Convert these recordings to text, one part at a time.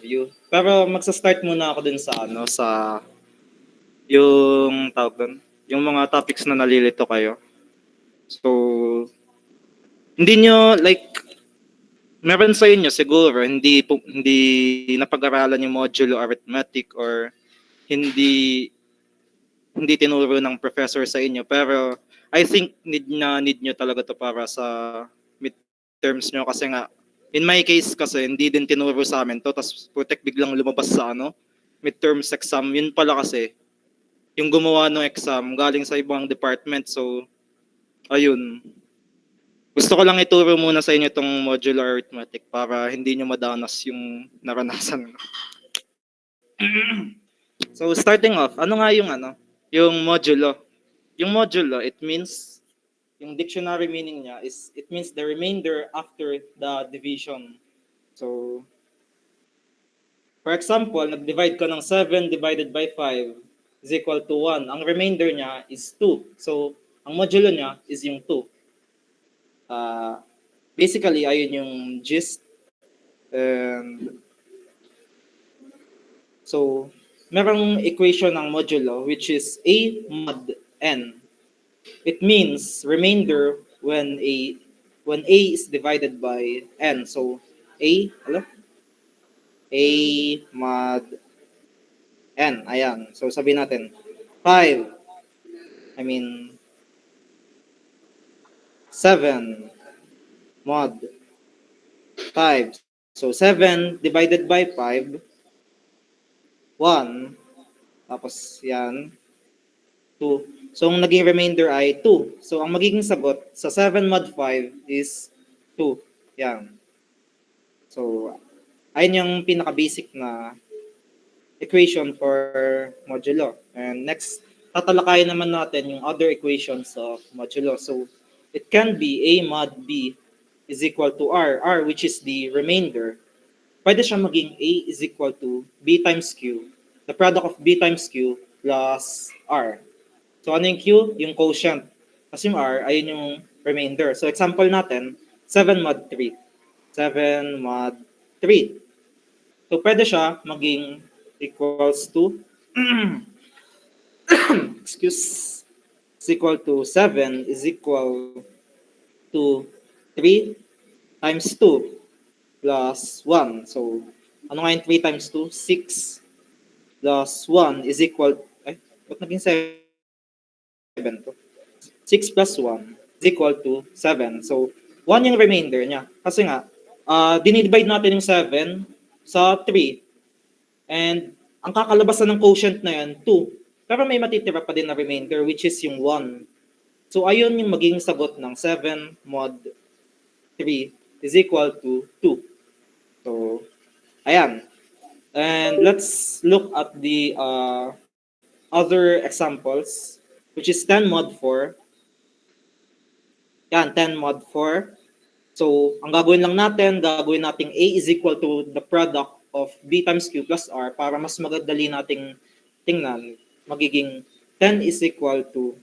view. Pero magsa-start muna ako dun sa ano, sa yung tawag dun, yung mga topics na nalilito kayo. So, hindi nyo like meron sa inyo siguro hindi napag-aralan yung modulo arithmetic or hindi hindi tinuro ng professor sa inyo, pero I think need nyo talaga to para sa midterms nyo kasi nga in my case kasi hindi din tinuro sa amin to, tapos putek biglang lumabas sa ano midterms exam. Yun pala kasi yung gumawa ng exam galing sa ibang department. So ayun, gusto ko lang ituro muna sa inyo itong modular arithmetic para hindi nyo madanas yung naranasan. So starting off, ano nga yung ano, yung modulo? Yung modulo, it means, yung dictionary meaning niya is, it means the remainder after the division. So, for example, nag-divide ka ng 7 divided by 5 is equal to 1. Ang remainder niya is 2. So, ang modulo niya is yung 2. Basically, ayun yung gist. And so, merong equation ng modulo which is A mod N. It means remainder when A is divided by N. So, A, ano? A mod N. Ayan. So, sabihin natin, 5. I mean, 7 mod 5. So, 7 divided by 5, 1. Tapos, yan, 2. So, ang naging remainder ay 2. So, ang magiging sagot sa 7 mod 5 is 2. Yan. So, ayun yung pinaka-basic na equation for modulo. And next, tatalakayin naman natin yung other equations of modulo. So, it can be A mod B is equal to R, which is the remainder. Pwede siya maging A is equal to B times Q, the product of B times Q plus R. So, ano yung Q? Yung quotient. Kasi yung R, ayun yung remainder. So, example natin, 7 mod 3. 7 mod 3. So, pwede siya maging equals to excuse is equal to 7 is equal to 3 times 2 plus 1. So, ano nga yung 3 times 2? 6 plus 1 is equal, ba't naging 7 to? 6 plus 1 is equal to 7. So, 1 yung remainder niya. Kasi nga, dinidivide natin yung 7 sa 3. And ang kakalabasan ng quotient na yan, 2. Pero may matitira pa din na remainder which is yung 1. So ayun yung magiging sagot ng 7 mod 3 is equal to 2. So, ayan. And let's look at the other examples, which is 10 mod 4. Yan, 10 mod 4. So, ang gagawin lang natin, gagawin natin A is equal to the product of B times Q plus R para mas magadali nating tingnan. Magiging 10 is equal to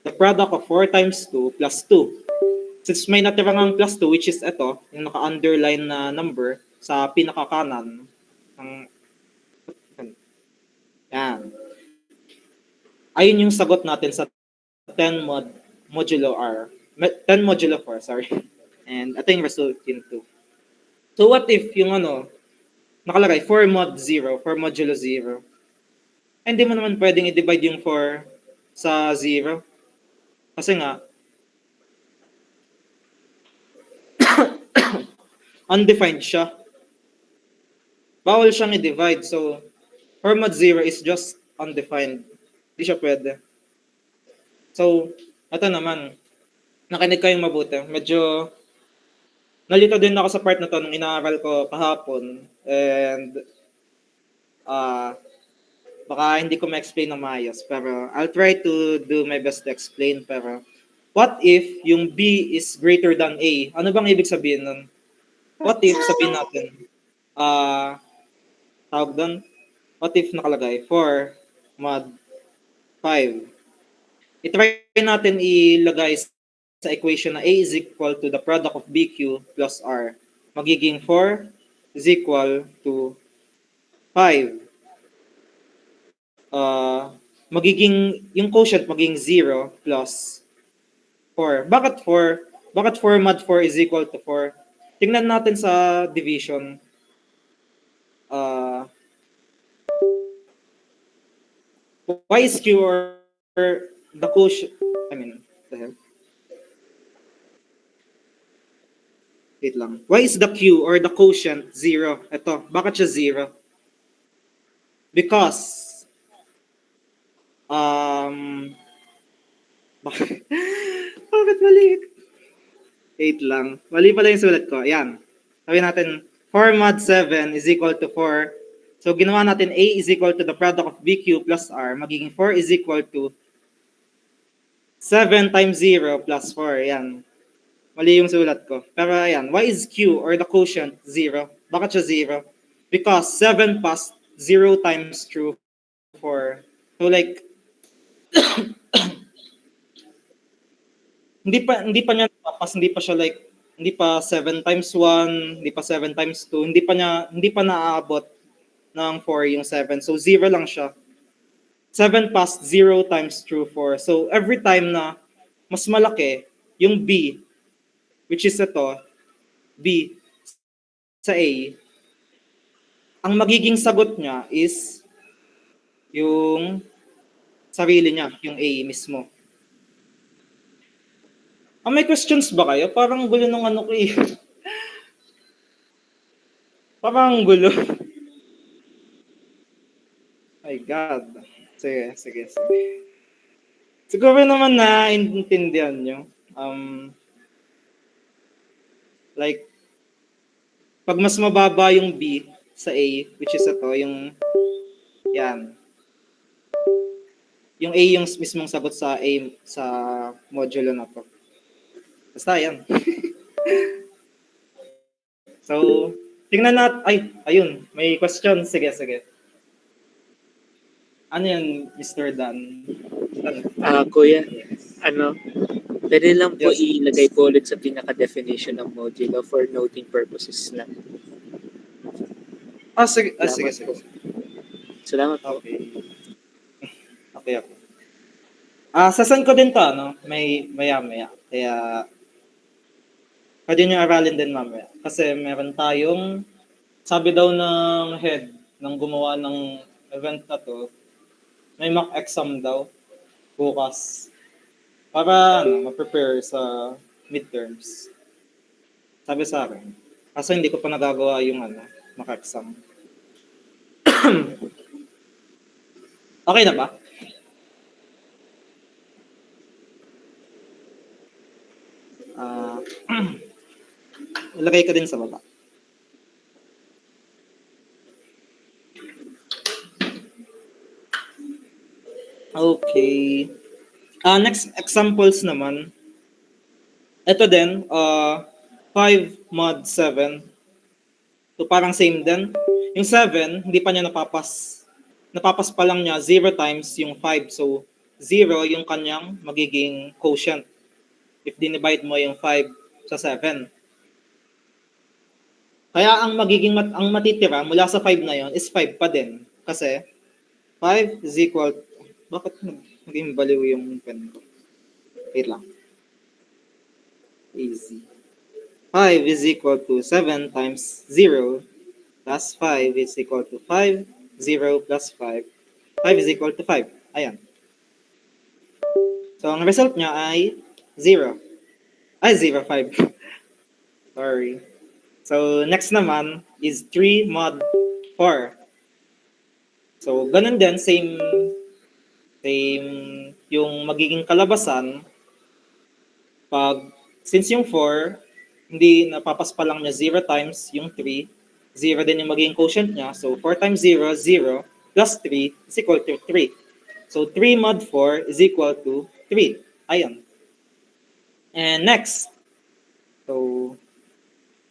the product of 4 times 2 plus 2. Since may natirang plus 2, which is ito, yung naka-underline na number sa pinakakanan. Yan. Ayun yung sagot natin sa 10 modulo R. 10 modulo 4, sorry. And ito yung result yun 2. So what if yung nakalagay 4 mod 0, 4 modulo 0. Hindi mo naman pwedeng i-divide yung 4 sa 0. Kasi nga, undefined siya. Bawal siyang i-divide. So, 4 mod 0 is just undefined. Hindi siya pwede. So, ito naman. Nakinig kayong mabuti. Medyo nalito din ako sa part na to nung inaaral ko kahapon. And baka hindi ko ma-explain ng maayos. Pero I'll try to do my best to explain. Pero what if yung B is greater than A? Ano bang ibig sabihin nun? What if sabihin natin, tawag doon, what if nakalagay 4 mod 5? I-try natin ilagay sa equation na A is equal to the product of BQ plus R. Magiging 4 is equal to 5. Magiging, yung quotient magiging 0 plus 4. Bakit 4? Bakit 4 mod 4 is equal to 4? Tingnan natin sa division. Y is Q or the quotient, the hell? Wait lang. Why is the Q or the quotient 0? Ito, bakit siya 0? Because, bakit mali? Wait lang. Mali pala yung sulat ko. Ayan. Sabi natin, 4 mod 7 is equal to 4. So, ginawa natin A is equal to the product of BQ plus R. Magiging 4 is equal to 7 times 0 plus 4. Ayan. Mali yung sulat ko. Pero ayan, why is Q or the quotient 0? Bakit siya 0? Because 7 passed 0 times through 4. So like, hindi pa niya napapas, hindi pa siya like, hindi pa 7 times 1, hindi pa 7 times 2, hindi pa naaabot ng 4 yung 7. So 0 lang siya. 7 passed 0 times through 4. So every time na mas malaki yung B, which is ito, B sa A, ang magiging sagot niya is yung sarili niya, yung A mismo. May questions ba kayo? Parang gulo ng ano ko eh. Parang gulo. My God. Sige. Siguro naman na intindihan nyo. Like, pag mas mababa yung B sa A, which is ito, yung, yan. Yung A yung mismong sagot sa A, sa modulo na to. Basta yan. So, tingnan natin. Ayun. May question. Sige. Ano yan, Mr. Dan? Kuya, pwede lang po Yes. ilagay po ulit sa pinaka-definition ng modulo for noting purposes lang. Sige. Salamat po. Okay. Sasan ko din to, no? Maya. Kaya, pwede nyo aralin din mamaya. Kasi meron tayong, sabi daw ng head ng gumawa ng event na to, may mock exam daw bukas. Para ma-prepare sa midterms. Sabi sa akin. Kaso hindi ko pa nagagawa yung mock exam. Okay na ba? Ilagay ka din sa baba. Okay. Next examples naman. Ito din, 5 mod 7. So parang same din. Yung 7, hindi pa niya napapas. Napapas pa lang niya 0 times yung 5. So 0 yung kanyang magiging quotient. If dinivide mo yung 5 sa 7. Kaya ang matitira mula sa 5 na yon is 5 pa din. Kasi 5 is equal, bakit naging baliw yung pen ko? Wait lang. Easy. 5 is equal to 7 times 0 plus 5 is equal to 5. 0 plus 5. 5 is equal to 5. Ayan. So, ang result niya ay 0. 0, 5. Sorry. So, next naman is 3 mod 4. So, ganun din, same yung magiging kalabasan since yung 4, hindi napapas pa lang niya 0 times yung 3, 0 din yung magiging quotient niya. So, 4 times 0, 0, plus 3 is equal to 3. So, 3 mod 4 is equal to 3. Ayan. And next, so,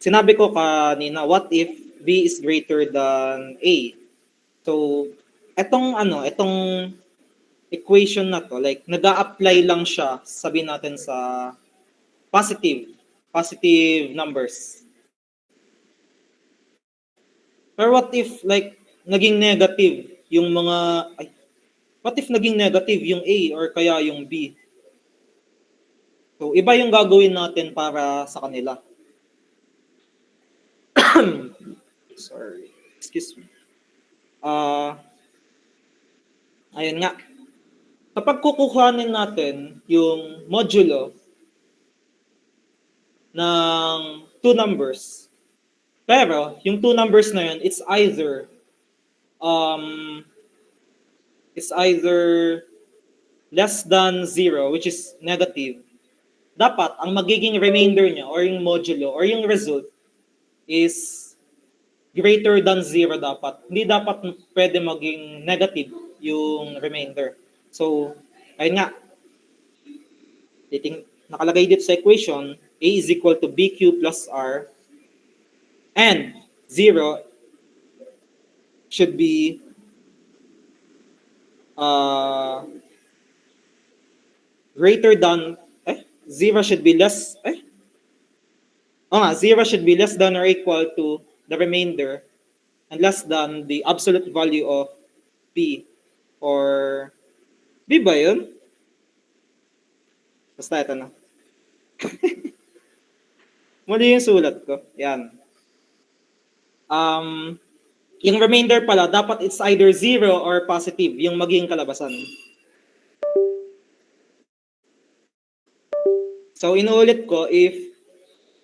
sinabi ko kanina, what if B is greater than A? So, etong equation na to, like, nag-a-apply lang siya, sabihin natin sa positive numbers. Pero what if like naging negative yung mga what if naging negative yung A or kaya yung B? So iba yung gagawin natin para sa kanila. Sorry. Excuse me. Ayun nga. Kapag kukuhanin natin yung modulo ng two numbers, pero yung two numbers na yun, it's either less than 0, which is negative. Dapat, ang magiging remainder niya or yung modulo or yung result is greater than 0 dapat. Hindi dapat pwede maging negative yung remainder. So, ayun nga. Nakalagay dito sa equation, A is equal to BQ plus R and 0 should be greater than 0 should be less 0 should be less than or equal to the remainder and less than the absolute value of B or B ba yun? Basta ito na. Muli yung sulat ko. Yan. Yung remainder pala, dapat it's either 0 or positive, yung magiging kalabasan. So, inuulit ko, if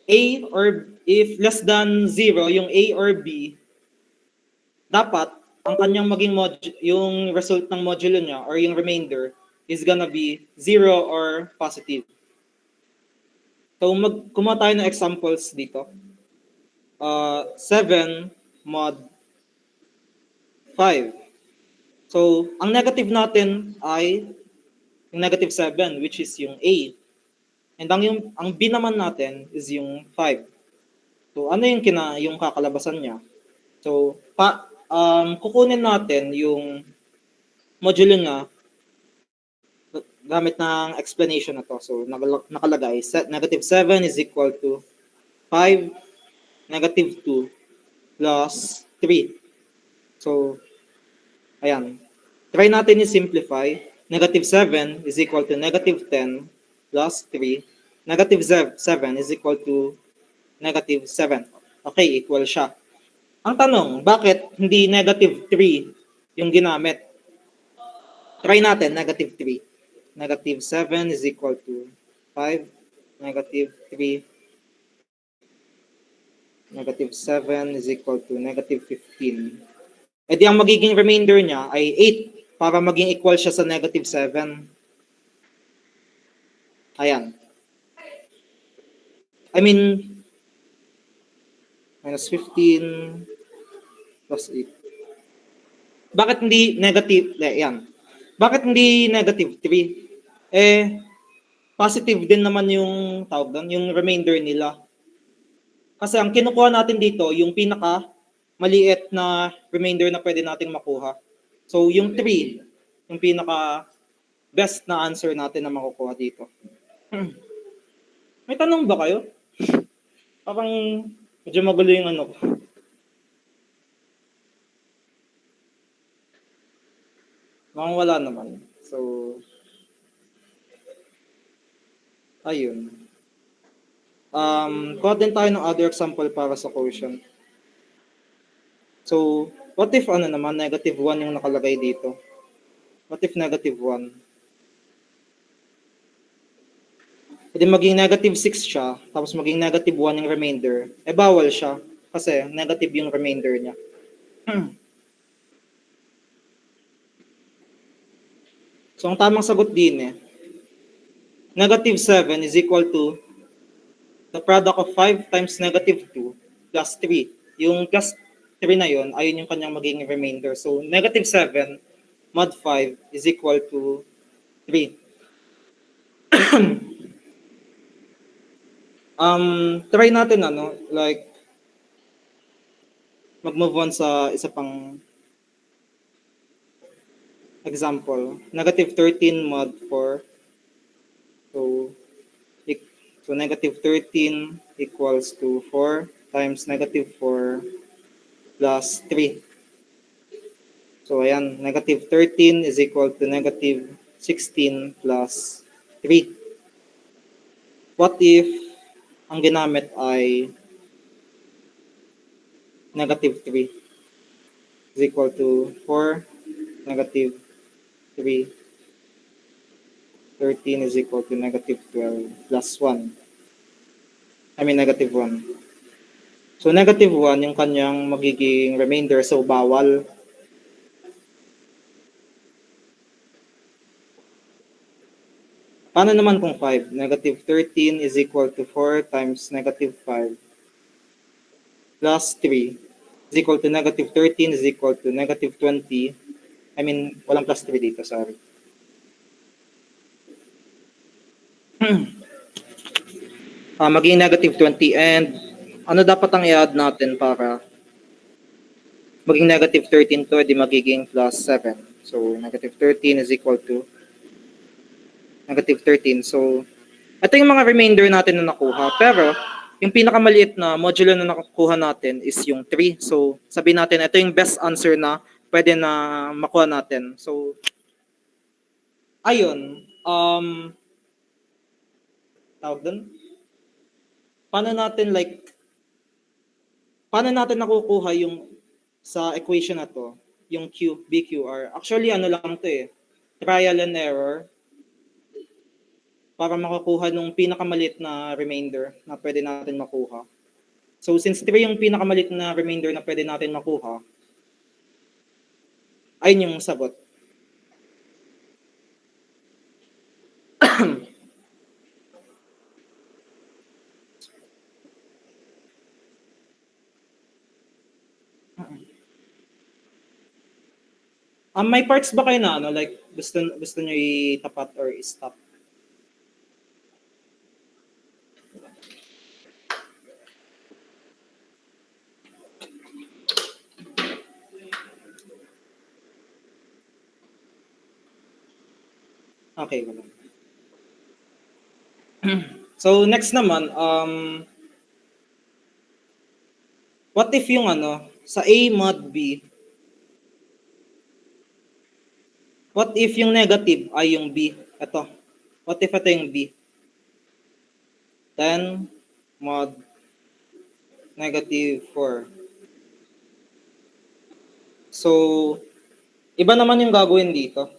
A or if less than 0, yung A or B, dapat ang kanyang maging yung result ng modulo niya or yung remainder is gonna be 0 or positive. So, kumuha tayo ng examples dito. 7 mod 5. So, ang negative natin ay yung negative 7, which is yung A. And ang B naman natin is yung 5. So, ano yung kakalabasan niya? So, kukunin natin yung modulo niya gamit ng explanation na to. So, nakalagay, negative 7 is equal to 5, negative 2, plus 3. So, ayan. Try natin i-simplify. Negative 7 is equal to negative 10 plus 3. Negative 7 is equal to negative 7. Okay, equal siya. Ang tanong, bakit hindi negative 3 yung ginamit? Try natin, negative 3. Negative 7 is equal to 5. Negative 3. Negative 7 is equal to negative 15. E di ang magiging remainder niya ay 8 para maging equal siya sa negative 7. Ayan. I mean, minus 15 plus 8. Bakit hindi negative? Yan. Bakit hindi negative 3? Positive din naman yung tawag doon, yung remainder nila. Kasi ang kinukuha natin dito, yung pinaka maliit na remainder na pwede nating makuha. So, yung 3, yung pinaka best na answer natin na makukuha dito. May tanong ba kayo? Parang medyo magulo yung ano ko. Mukhang wala naman. So, ayun. Kuha din tayo ng other example para sa quotient. So, what if naman, negative 1 yung nakalagay dito? What if negative 1? Pwede maging negative 6 siya, tapos maging negative 1 yung remainder. Bawal siya, kasi negative yung remainder niya. So, ang tamang sagot din negative 7 is equal to the product of 5 times negative 2 plus 3. Yung plus 3 na yun, ayun yung kanyang magiging remainder. So, negative 7 mod 5 is equal to 3. Try natin like mag-move on sa isa pang example. Negative 13 mod 4. So negative 13 equals to 4 times negative 4 plus 3. So, ayan, negative 13 is equal to negative 16 plus 3. What if ang ginamit ay negative 3 is equal to 4, negative 3, 13 is equal to negative 12 plus 1. I mean, negative 1. So, negative 1 yung kanyang magiging remainder. So, bawal. Paano naman kung 5? Negative 13 is equal to 4 times negative 5 plus 3 is equal to negative 13 is equal to negative 20. I mean, walang plus 3 dito, sorry. Maging negative 20 and ano dapat ang i-add natin para maging negative 13 to, di magiging plus 7. So, negative 13 is equal to negative 13. So, ito yung mga remainder natin na nakuha. Pero, yung pinakamaliit na modulo na nakuha natin is yung 3. So, sabihin natin, ito yung best answer na pwede na makuha natin. So, ayun. Tawag dun? Paano natin nakukuha yung sa equation na to, yung BQR? Actually, ano lang to eh. Trial and error para makakuha nung pinakamaliit na remainder na pwede natin makuha. So, since 3 yung pinakamaliit na remainder na pwede natin makuha, ayun yung sagot. May parts ba kayo na ano, like gusto niyo itapat or i-stop? Okay, wala. So next naman, what if yung ano, sa A mod B, what if yung negative ay yung B? Ito. What if ito yung B? 10 mod negative 4. So, iba naman yung gagawin dito.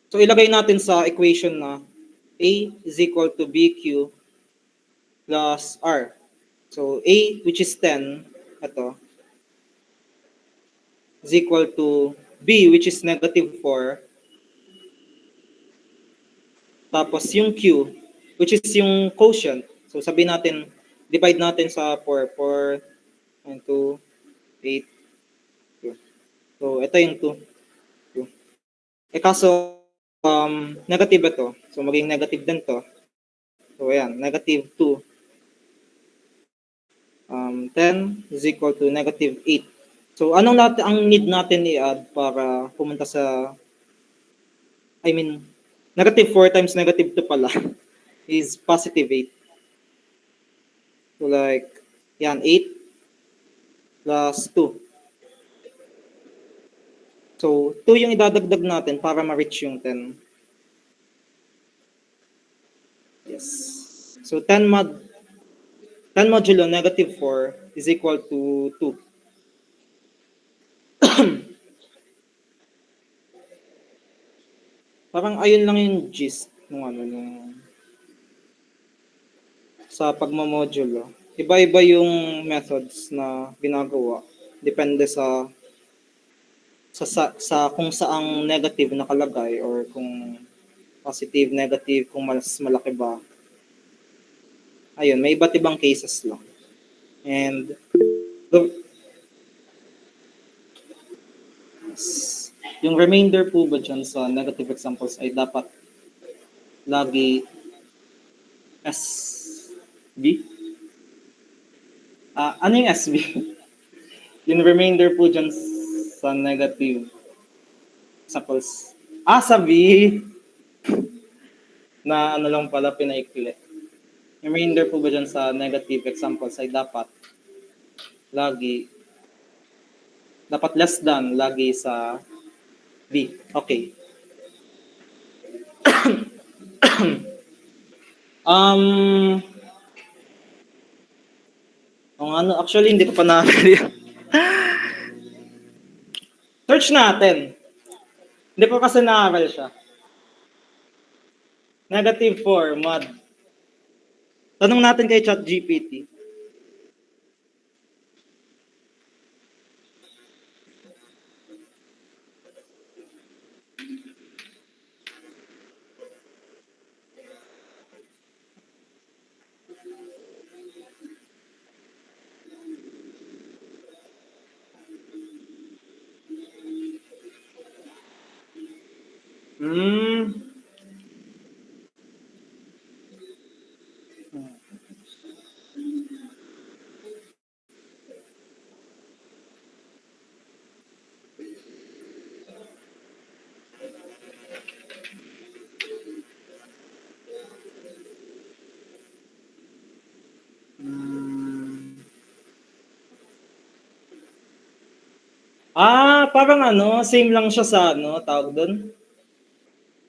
So, ilagay natin sa equation na A is equal to BQ plus R. So, A, which is 10, ito, is equal to B, which is negative 4. Tapos yung Q, which is yung quotient. So, sabihin natin, divide natin sa 4. 4, 9, 2, 8, 2. So, ito yung 2. 2. Kaso, negative ito. So, maging negative din to. So, ayan, negative 2. 10 is equal to negative 8. So, ang need natin i-add para pumunta sa, negative 4 times negative 2 pala is positive 8. So, like, yan, 8 plus 2. So, 2 yung idadagdag natin para ma-reach yung 10. Yes. So, 10 modulo negative 4 is equal to 2. Parang ayun lang yung gist ng sa pagmamodulo. Iba-iba yung methods na ginagawa. Depende sa kung saang negative nakalagay or kung positive, negative, kung mas malaki ba. Ayun, may iba't ibang cases lang. And yung remainder po ba dyan sa negative examples ay dapat lagi SB? Ano yung SB? Yung remainder po dyan sa negative examples. Sa B! Na ano lang pala pinaikli. Yung remainder po ba dyan sa negative examples ay dapat lagi Dapat less than lagi sa B. Okay. Um, actually, hindi ko pa na search natin. Hindi ko kasi na-aral siya. -4, mod. Tanong natin kay ChatGPT. Parang same lang siya sa tawag doon.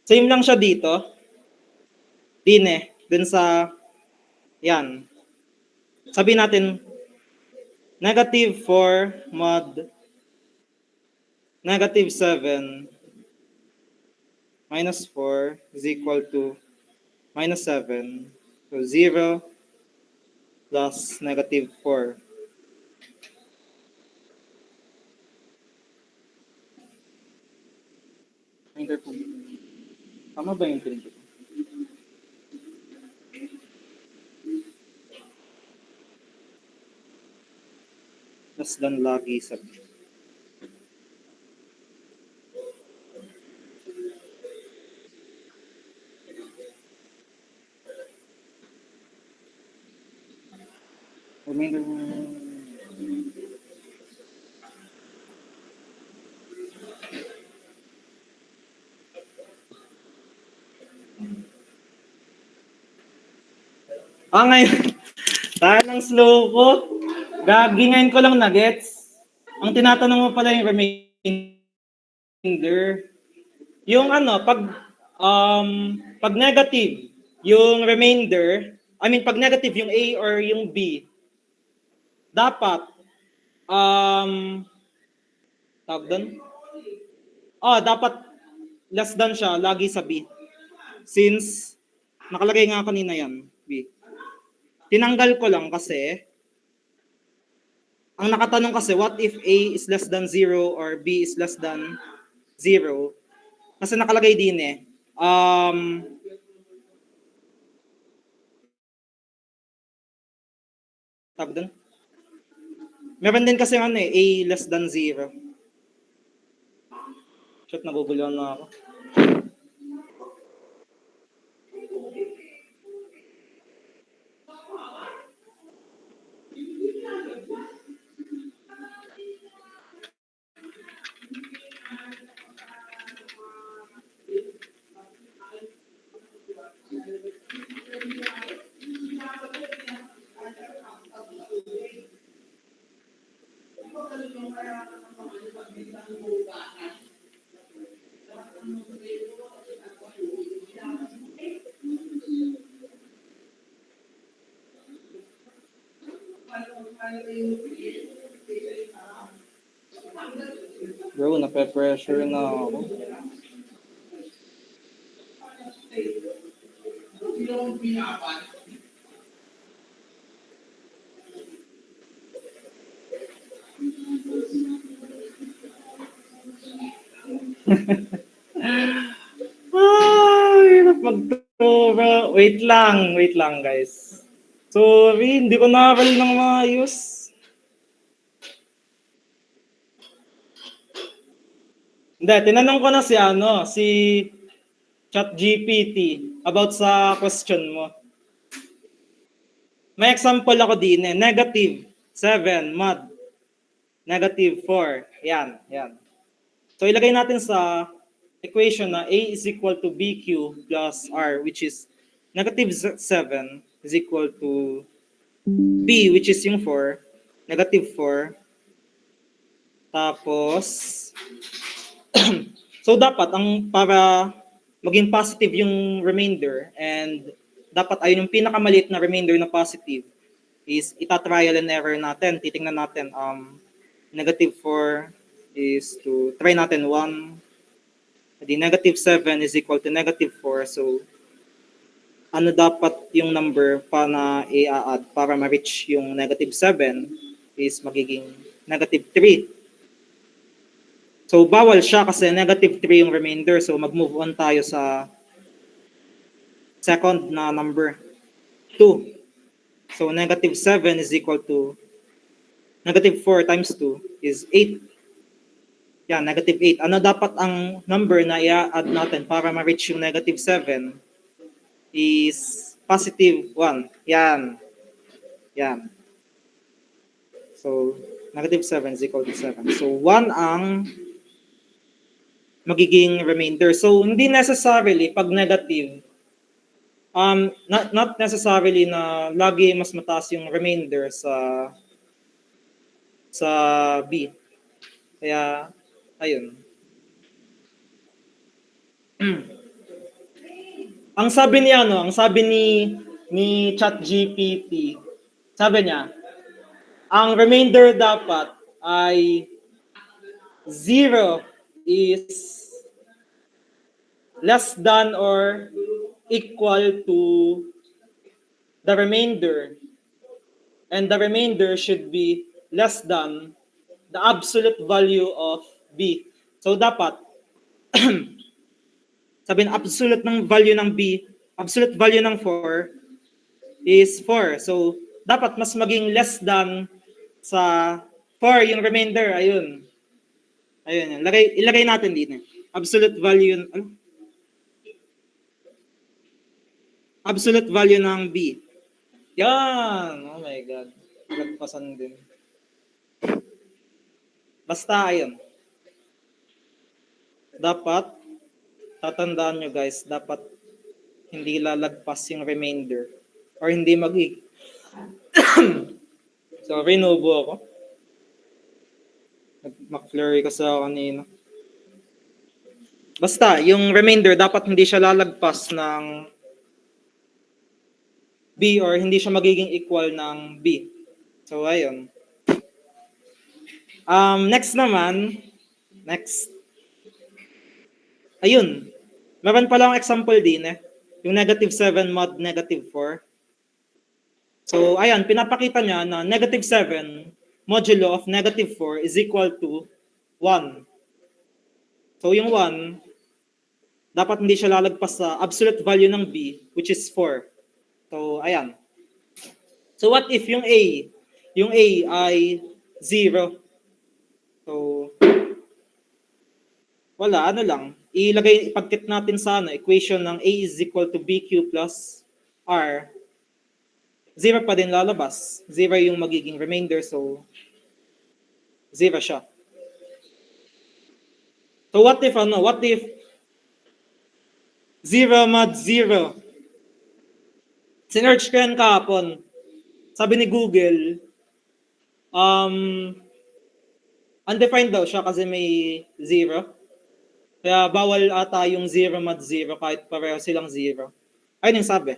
Same lang siya dito. Dun sa, yan. Sabi natin, -4 mod -7 -4 is equal to -7. So 0 plus -4. Tama ba yung pinito? Less than lagi sa B. Remainder. Ngayon. Dahil ng slow ko, gagingayin ko lang na-gets. Ang tinatanong mo pala yung remainder. Yung pag negative, yung remainder, pag negative yung A or yung B, dapat, tawag doon? Dapat less than siya, lagi sa B. Since, nakalagay nga kanina yan, B. Tinanggal ko lang kasi, ang nakatanong kasi, what if A is less than 0 or B is less than 0? Kasi nakalagay din tawag doon? Meron din kasi A less than 0. Shit, naguguluhan na ako. Bro, nape-pressure na ako. Hirap magtura. Wait lang guys. Sorry, hindi ko na-aral ng maayos. Hindi, tinanong ko na si ChatGPT about sa question mo. May example ako din -7 mod -4. Yan. So ilagay natin sa equation na A is equal to BQ plus R, which is -7 is equal to B, which is yung 4, -4 Tapos, so dapat para maging positive yung remainder and dapat ayun yung pinakamaliit na remainder na positive is ita-trial and error natin. Titingnan natin, negative 4 is to try natin 1. The negative 7 is equal to negative 4. So, ano dapat yung number pa na i-add para ma-reach yung negative 7 is magiging negative 3. So, bawal siya kasi negative 3 yung remainder. So, mag-move on tayo sa second na number, 2. So, negative 7 is equal to negative 4 times 2 is 8. Yan, negative 8. Ano dapat ang number na i-add natin para ma-reach yung negative 7 is positive 1. Yan. Yan. So, negative 7 is equal to 7. So, 1 ang magiging remainder. So, hindi necessarily pag negative, not necessarily na lagi mas mataas yung remainder sa B. Kaya, ayun. Ang sabi ni ChatGPT, sabi niya, ang remainder dapat ay 0 is less than or equal to the remainder, and the remainder should be less than the absolute value of B. So dapat sabihin absolute ng value ng B, absolute value ng 4 is 4. So dapat mas maging less than sa 4 yung remainder. Ayun. Ayun. Ilagay natin dito. Absolute value, absolute value ng B. Yan. Oh my God. Nagpasan din. Basta, ayun. Dapat, tatandaan nyo guys, dapat hindi lalagpas yung remainder. Or hindi Sorry, nubo ako. Nag-flurry kasi ako kanina. Basta, yung remainder, dapat hindi siya lalagpas ng B or hindi siya magiging equal ng B. So, ayun. Next naman, ayun. Meron pa lang example din yung negative 7 mod negative 4. So, ayan, pinapakita niya na negative 7 modulo of negative 4 is equal to 1. So, yung 1, dapat hindi siya lalagpas sa absolute value ng B, which is 4. So, ayan. So, what if yung A? Yung A ay 0. So, wala, ano lang. Ipagkit natin sa equation ng A is equal to BQ plus R. 0 pa din lalabas. 0 yung magiging remainder, so 0 siya. So what if 0 mod 0? Sinearch ko yan kahapon. Sabi ni Google, undefined daw siya kasi may 0. Kaya bawal ata yung 0 mod 0 kahit pareho silang 0. Ayun yung sabi.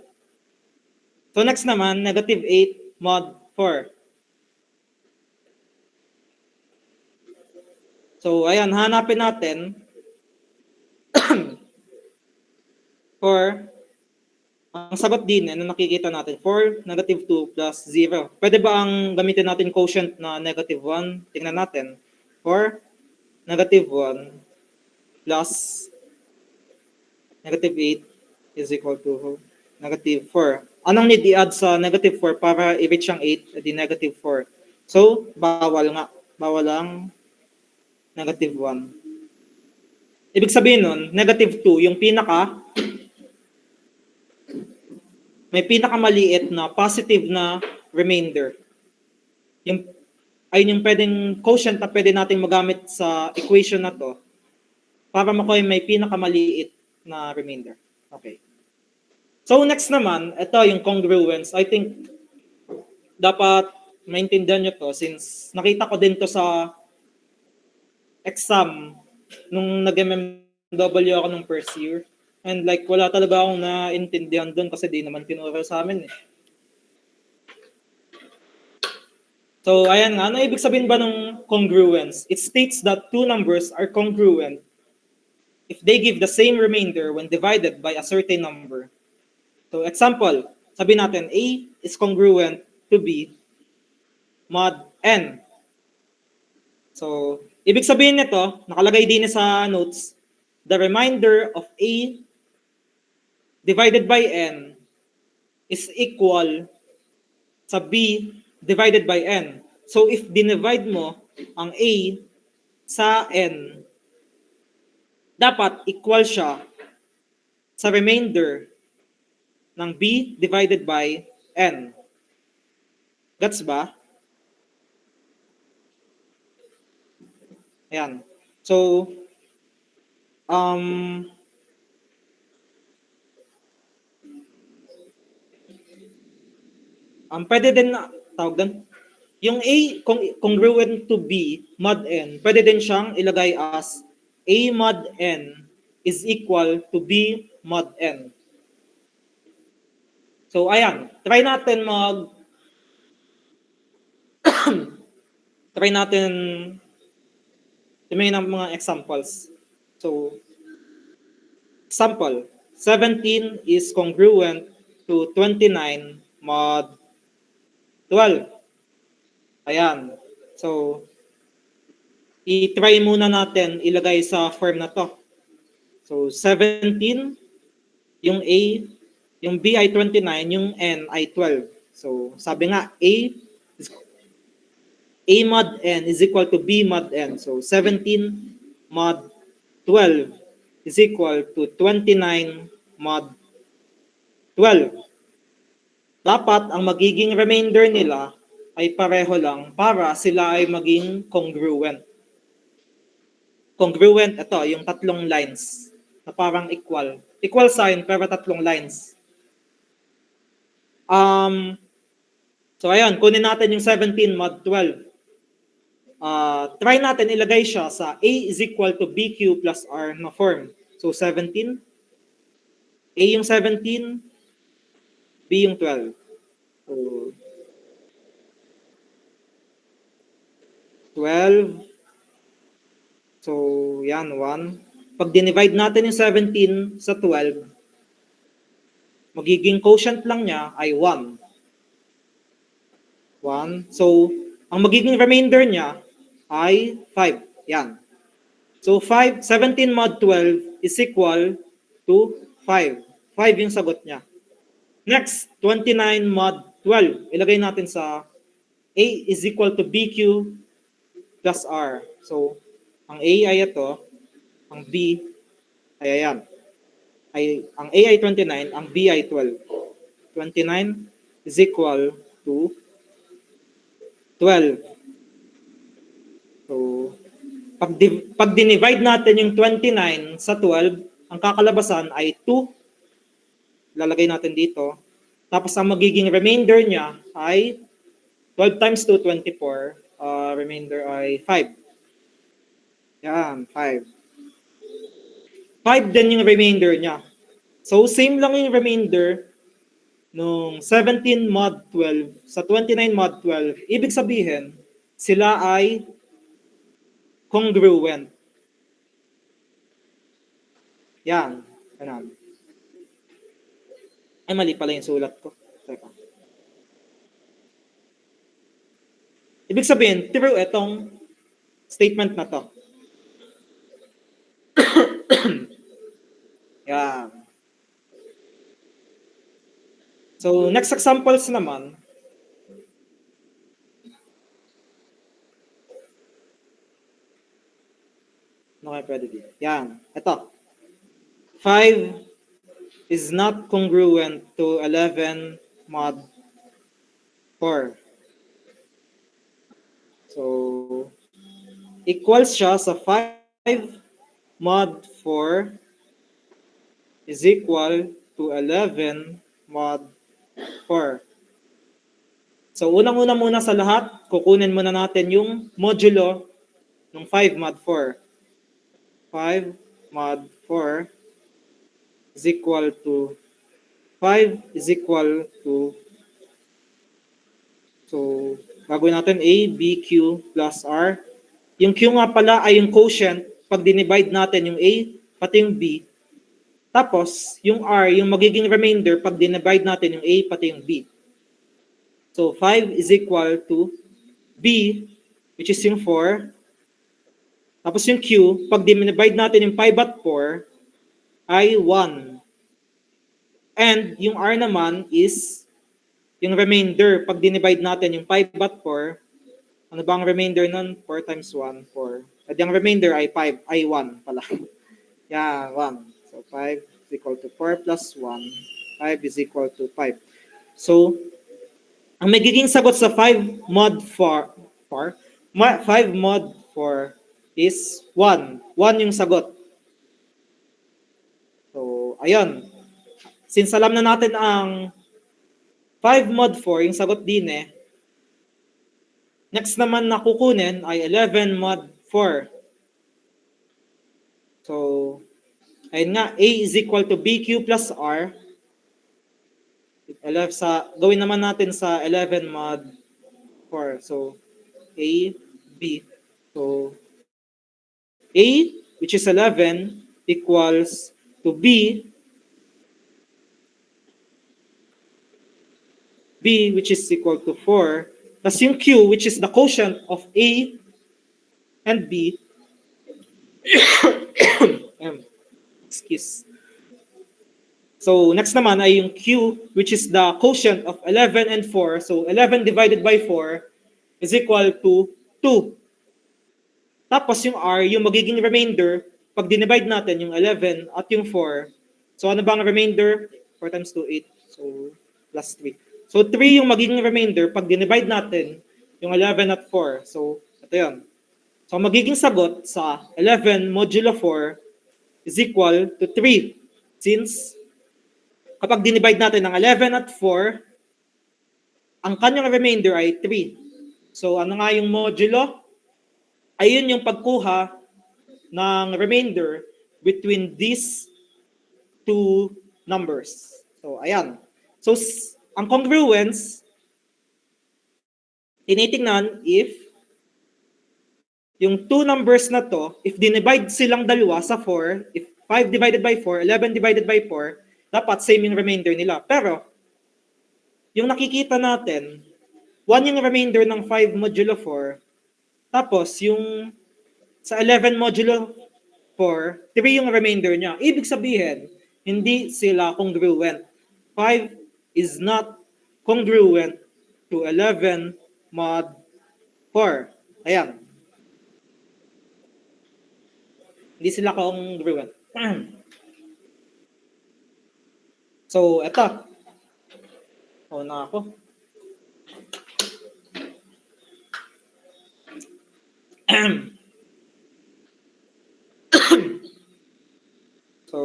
So next naman, negative 8 mod 4. So ayan, hanapin natin for ang sagot din na nakikita natin, 4, negative 2 plus 0. Pwede ba ang gamitin natin quotient na negative 1? Tingnan natin. 4, negative 1 plus negative 8 is equal to negative 4. Anong need i-add sa negative 4 para i-reach ang 8? Di negative 4. So, bawal nga. Bawal ang negative 1. Ibig sabihin nun, negative 2, yung may pinakamaliit na positive na remainder. Ayun yung pwedeng quotient na pwede natin magamit sa equation na to para makuha may pinakamaliit na remainder. Okay. So next naman, ito yung congruence. I think dapat maintindihan nyo to since nakita ko din to sa exam nung nag-MMW ako nung first year. And like, wala talaga akong naintindihan doon kasi di naman tinuro sa amin eh. So, ayan nga. Ano ibig sabihin ba ng congruence? It states that two numbers are congruent if they give the same remainder when divided by a certain number. So, example, sabi natin, A is congruent to B mod N. So, ibig sabihin nito, nakalagay din sa notes, the remainder of A divided by N is equal sa B divided by N. So, if dinivide mo ang A sa N, dapat equal siya sa remainder ng B divided by N. Gets ba? Ayan. So, pwede din na, tawag doon, yung A congruent to B mod N, pwede din siyang ilagay as A mod N is equal to B mod N. So, ayan. Try natin tumingin ng mga examples. So, example, 17 is congruent to 29 mod 12. Ayan. So, i-try muna natin ilagay sa form na to. So, 17, yung A, yung B ay 29, yung N ay 12. So, sabi nga, A mod N is equal to B mod N. So, 17 mod 12 is equal to 29 mod 12. Dapat ang magiging remainder nila ay pareho lang para sila ay maging congruent. Congruent, ito, yung tatlong lines na parang equal. Equal sign pero tatlong lines. So, ayan, kunin natin yung 17 mod 12. Try natin ilagay siya sa A is equal to BQ plus R na form. So, 17, A yung 17, B yung 12. So, 12. So, yan, 1. Pag dinivide natin yung 17 sa 12, magiging quotient lang niya ay 1. 1. So, ang magiging remainder niya ay 5. Yan. So, 17 mod 12 is equal to 5. 5 yung sagot niya. Next, 29 mod 12. Ilagay natin sa A is equal to BQ plus R. So, ang A ay ito, ang B ay ayan. Ang A ay 29, ang B ay 12. 29 is equal to 12. So, pag dinivide natin yung 29 sa 12, ang kakalabasan ay 2. Lalagay natin dito. Tapos ang magiging remainder niya ay 12 times 2, 24. Remainder ay 5. Yan, 5. 5 din yung remainder niya. So, same lang yung remainder nung 17 mod 12 sa 29 mod 12. Ibig sabihin, sila ay congruent. Yan. Ganun. Ay, mali pala yung sulat ko. Teka. Ibig sabihin, true itong statement na to. Yan. So, next examples naman. Ano kaya pwede dito? Yan. Ito. 5 is not congruent to 11 mod 4. So, equals siya sa 5 mod 4 is equal to 11 mod 4. So, unang-una muna sa lahat, kukunin muna natin yung modulo ng 5 mod 4. 5 mod 4 is equal to 5 is equal to, so gagawin natin A, B, Q plus R. Yung Q nga pala ay yung quotient pag dinivide natin yung A pati yung B. Tapos yung R, yung magiging remainder pag dinivide natin yung A pati yung B. So 5 is equal to B, which is yung 4. Tapos yung Q, pag dinivide natin yung 5 at 4, ay 1. And yung R naman is yung remainder. Pag dinivide natin yung 5 at 4, ano ba ang remainder nun? 4 times 1, 4. At yung remainder ay 5, ay 1 pala. Yeah, 1. So 5 is equal to 4 plus 1. 5 is equal to 5. So, ang magiging sagot sa 5 mod 4, 5 mod 4 is 1. 1 yung sagot. So, ayun. Since alam na natin ang 5 mod 4, yung sagot din next naman na kukunin ay 11 mod 4. So, ayun nga, A is equal to BQ plus R. Gawin naman natin sa 11 mod 4. So, A, B. So, A, which is 11, equals to B, which is equal to 4, plus yung Q, which is the quotient of A and B, excuse. So, next naman ay yung Q, which is the quotient of 11 and 4. So, 11 divided by 4 is equal to 2. Tapos yung R, yung magiging remainder, pag dinivide natin yung 11 at yung 4, so ano ba ang remainder? 4 times 2, 8. So, plus 3. So, 3 yung magiging remainder pag dinivide natin yung 11 at 4. So, ito yun. So, ang magiging sagot sa 11 modulo 4 is equal to 3. Since, kapag dinivide natin ng 11 at 4, ang kanyang remainder ay 3. So, ano nga yung modulo? Ayun yung pagkuha ng remainder between these two numbers. So, ayan. So, ang congruence, tinitingnan if yung two numbers na to, if dinivide silang dalawa sa 4, if 5 divided by 4, 11 divided by 4, dapat same yung remainder nila. Pero, yung nakikita natin, 1 yung remainder ng 5 modulo 4, tapos yung sa 11 modulo 4, 3 yung remainder niya. Ibig sabihin, hindi sila congruent. 5 is not congruent to 11 mod 4. Ayan. Hindi sila congruent. So, eto. Na ako. So,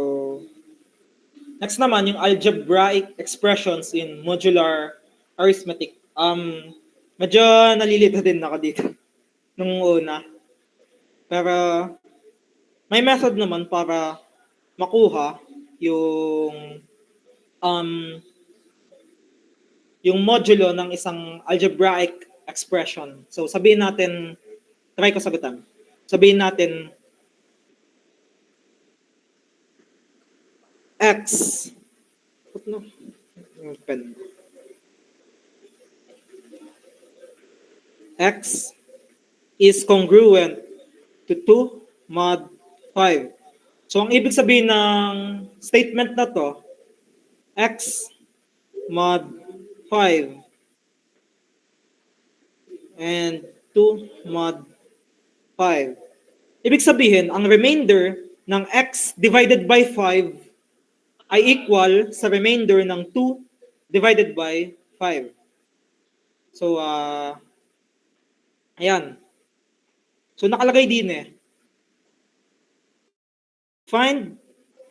next naman, yung algebraic expressions in modular arithmetic. Medyo nalilito din ako dito nung una. Pero, may method naman para makuha yung modulo ng isang algebraic expression. So, sabihin natin, try ko sagutan. Sabihin natin, x, x is congruent to 2 mod 5. So, ang ibig sabihin ng statement na to, x mod 5 and 2 mod 5. Ibig sabihin, ang remainder ng x divided by 5 ay equal sa remainder ng 2 divided by 5. So, ayan. So, nakalagay din find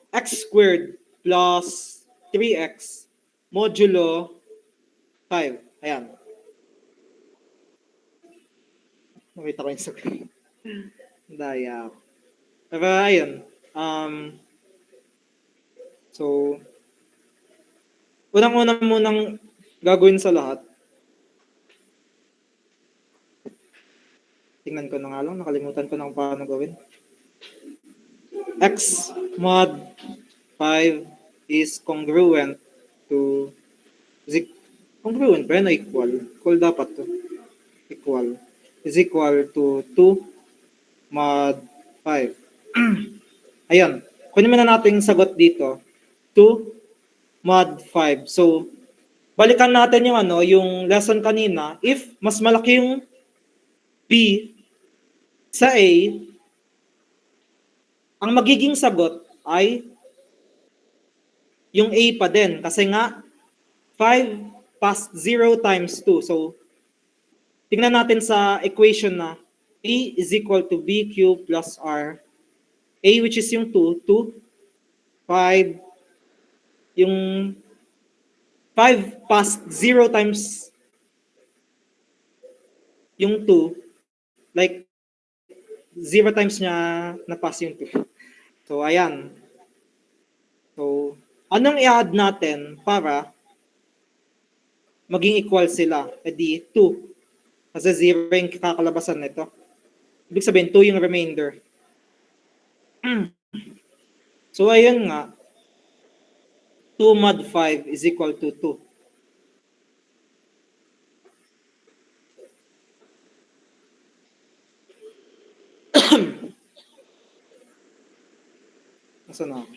x squared plus 3x modulo 5. Ayan. Nakita ko yung sagot. Daya. Pero ayun. So, unang-una munang gagawin sa lahat. Tingnan ko na nga lang, nakalimutan ko na kung paano gawin. X mod 5 is congruent to congruent ba yan o equal? Equal dapat to. Equal. Is equal to 2 mod 5. Ayan. Kunin muna natin yung sagot dito. 2 mod 5. So, balikan natin yung yung lesson kanina. If mas malaki yung B sa A, ang magiging sagot ay yung A pa din. Kasi nga, 5 past 0 times 2. So, tingnan natin sa equation na A is equal to BQ plus R. A which is yung 2, 2, 5, yung 5 past 0 times yung 2, like 0 times niya na-pass yung 2. So, ayan. So, anong i-add natin para maging equal sila? E di 2. Kasi 0 yung kakalabasan nito. Ibig sabihin, 2 yung remainder. So, ayun nga. 2 mod 5 is equal to 2. Nasaan na?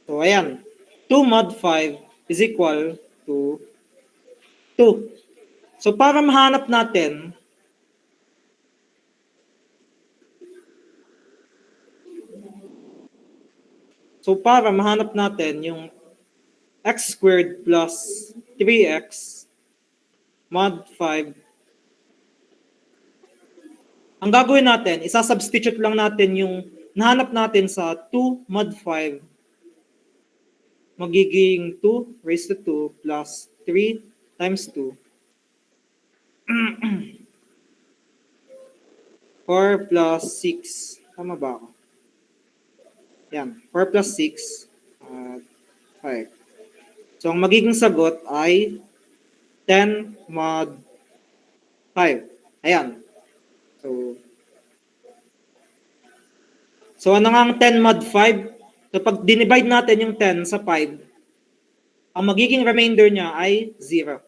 So, ayan. 2 mod 5 is equal to 2. So, para mahanap natin, yung x squared plus 3x mod 5, ang gagawin natin, isa-substitute lang natin yung nahanap natin sa 2 mod 5, magiging 2 raised to 2 plus 3 times 2. 4 plus 6. Tama ba ako? Yan. 4 plus 6. 5. So, ang magiging sagot ay 10 mod 5. Ayan. So ano nga ang 10 mod 5? So, pag dinivide natin yung 10 sa 5, ang magiging remainder niya ay 0.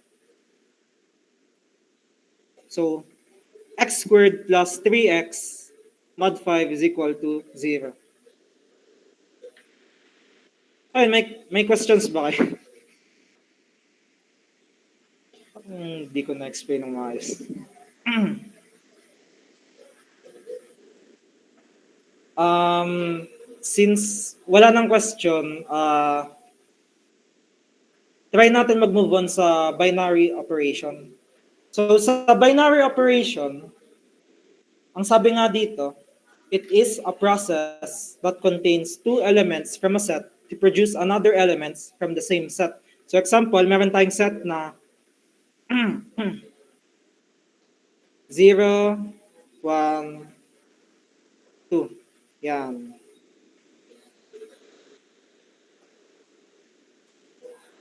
So, x squared plus 3x mod 5 is equal to 0. Ay, may questions ba kayo? Hindi ko na-explain ng maayos. Since wala nang question, try natin mag-move on sa binary operation. So sa binary operation, ang sabi nga dito, it is a process that contains two elements from a set to produce another elements from the same set. So example, meron tayong set na 0, 1, 2. Yan.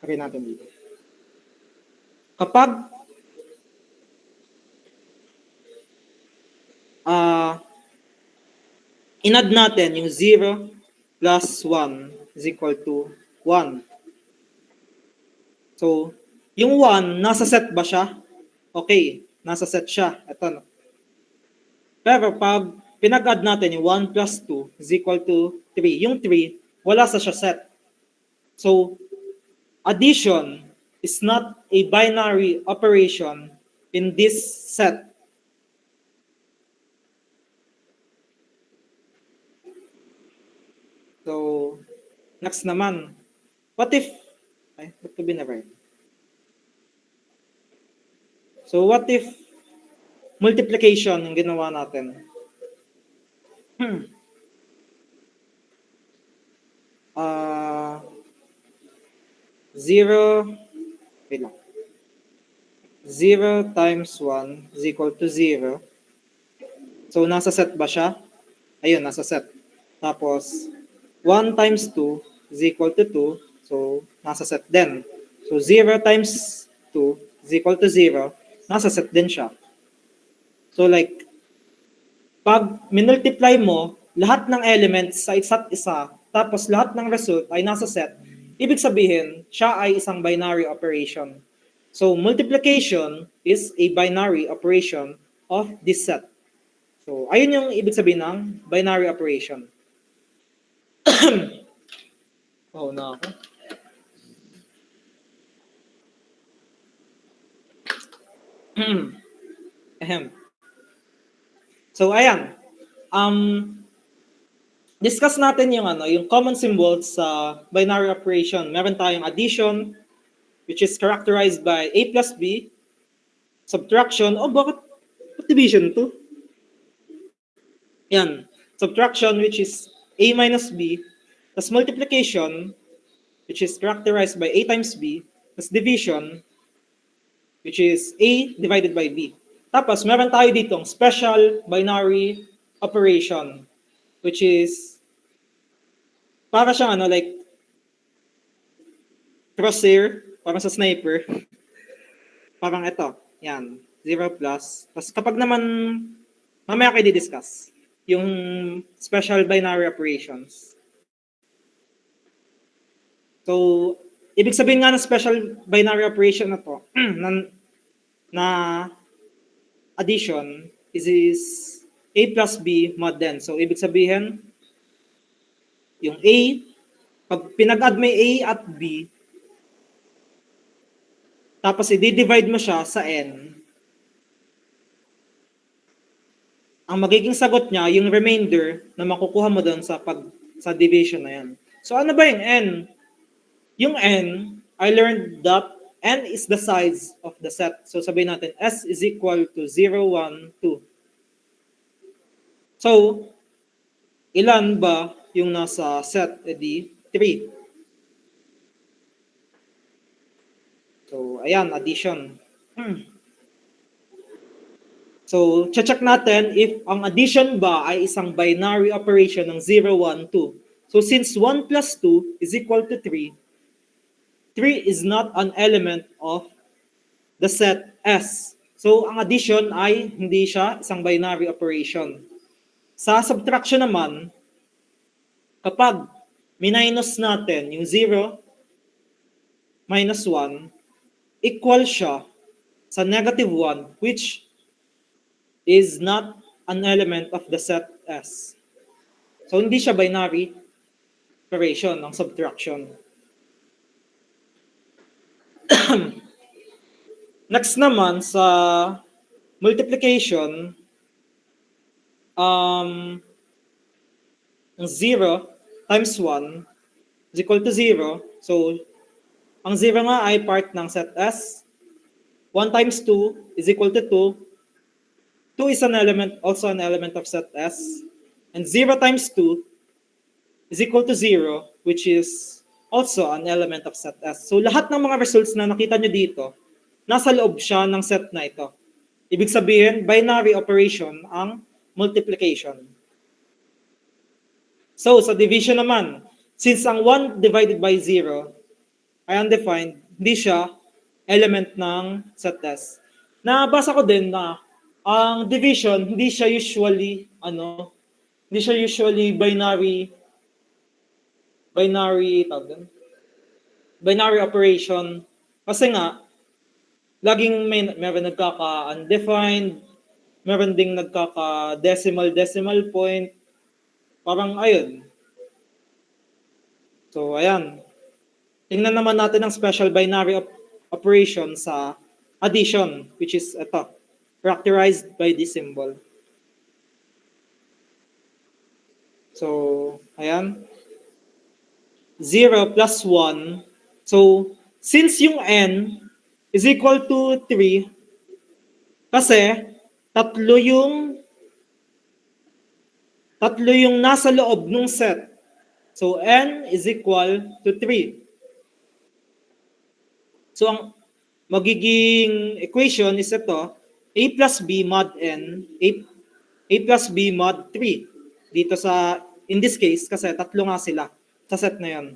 Okay natin dito. Kapag in-add natin yung 0 plus 1 is equal to 1. So, yung 1, nasa set ba siya? Okay, nasa set siya. Ito. Pero pag pinag-add natin yung 1 plus 2 is equal to 3. Yung 3, wala sa siya set. So, addition is not a binary operation in this set. So, next naman. What if, ba't ko binabay? So, what if multiplication yung ginawa natin? 0, wait lang. 0 times 1 is equal to 0. So, nasa set ba siya? Ayun, nasa set. Tapos, 1 times 2 is equal to 2. So, nasa set din. So, 0 times 2 is equal to 0. Nasa set din siya. So, like, pag minultiply mo lahat ng elements sa isa't isa, tapos lahat ng result ay nasa set, ibig sabihin, siya ay isang binary operation. So, multiplication is a binary operation of this set. So, ayun yung ibig sabihin ng binary operation. Oh, na ako. Ahem. So, ayan. Discuss natin yung common symbols sa binary operation. Meron tayong addition, which is characterized by A plus B. Subtraction, bakit division to? Yan. Subtraction, which is A minus B. Tapos multiplication, which is characterized by A times B. Tapos division, which is A divided by B. Tapos meron tayo ditong special binary operation, which is para siyang like crosshair, parang sa sniper. Parang ito, yan, 0 plus. Tapos kapag naman, mamaya kayo di-discuss, yung special binary operations. So, ibig sabihin nga ng special binary operation na to, na addition is A plus B mod n. So, ibig sabihin, yung A, pag pinag-add mo yung A at B, tapos i-divide mo siya sa n, ang magiging sagot niya, yung remainder na makukuha mo doon sa division na yan. So, ano ba yung n? Yung n, I learned that n is the size of the set. So, sabihin natin, S is equal to 0, 1, 2. So, ilan ba yung nasa set? Edi, 3. So, ayan, addition. So, check natin if ang addition ba ay isang binary operation ng 0, 1, 2. So, since 1 plus 2 is equal to 3, 3 is not an element of the set S. So, ang addition ay hindi siya isang binary operation. Sa subtraction naman, kapag minus natin yung 0 minus 1, equal siya sa negative 1, which is not an element of the set S. So, hindi siya binary operation ng subtraction. Next naman, sa multiplication, 0 times 1 is equal to 0. So, ang 0 nga ay part ng set S. 1 times 2 is equal to 2. 2 is also an element of set S. And 0 times 2 is equal to 0, which is also an element of set S. So, lahat ng mga results na nakita nyo dito, nasa loob siya ng set na ito. Ibig sabihin, binary operation ang multiplication. So, sa division naman, since ang 1 divided by 0 ay undefined, hindi siya element ng set S. Nabasa ko din na ang division, hindi siya usually binary operation. Kasi nga, laging meron nagkaka-undefined, meron ding nagkaka-decimal point. Parang ayun. So, ayan. Tingnan naman natin ang special binary operation sa addition, which is ito, characterized by this symbol. So, ayan. 0 plus 1. So, since yung n is equal to 3, kasi tatlo yung nasa loob ng set. So, n is equal to 3. So, ang magiging equation is ito, a plus b mod n, a plus b mod 3. Dito sa, in this case, kasi tatlo nga sila sa set na yun.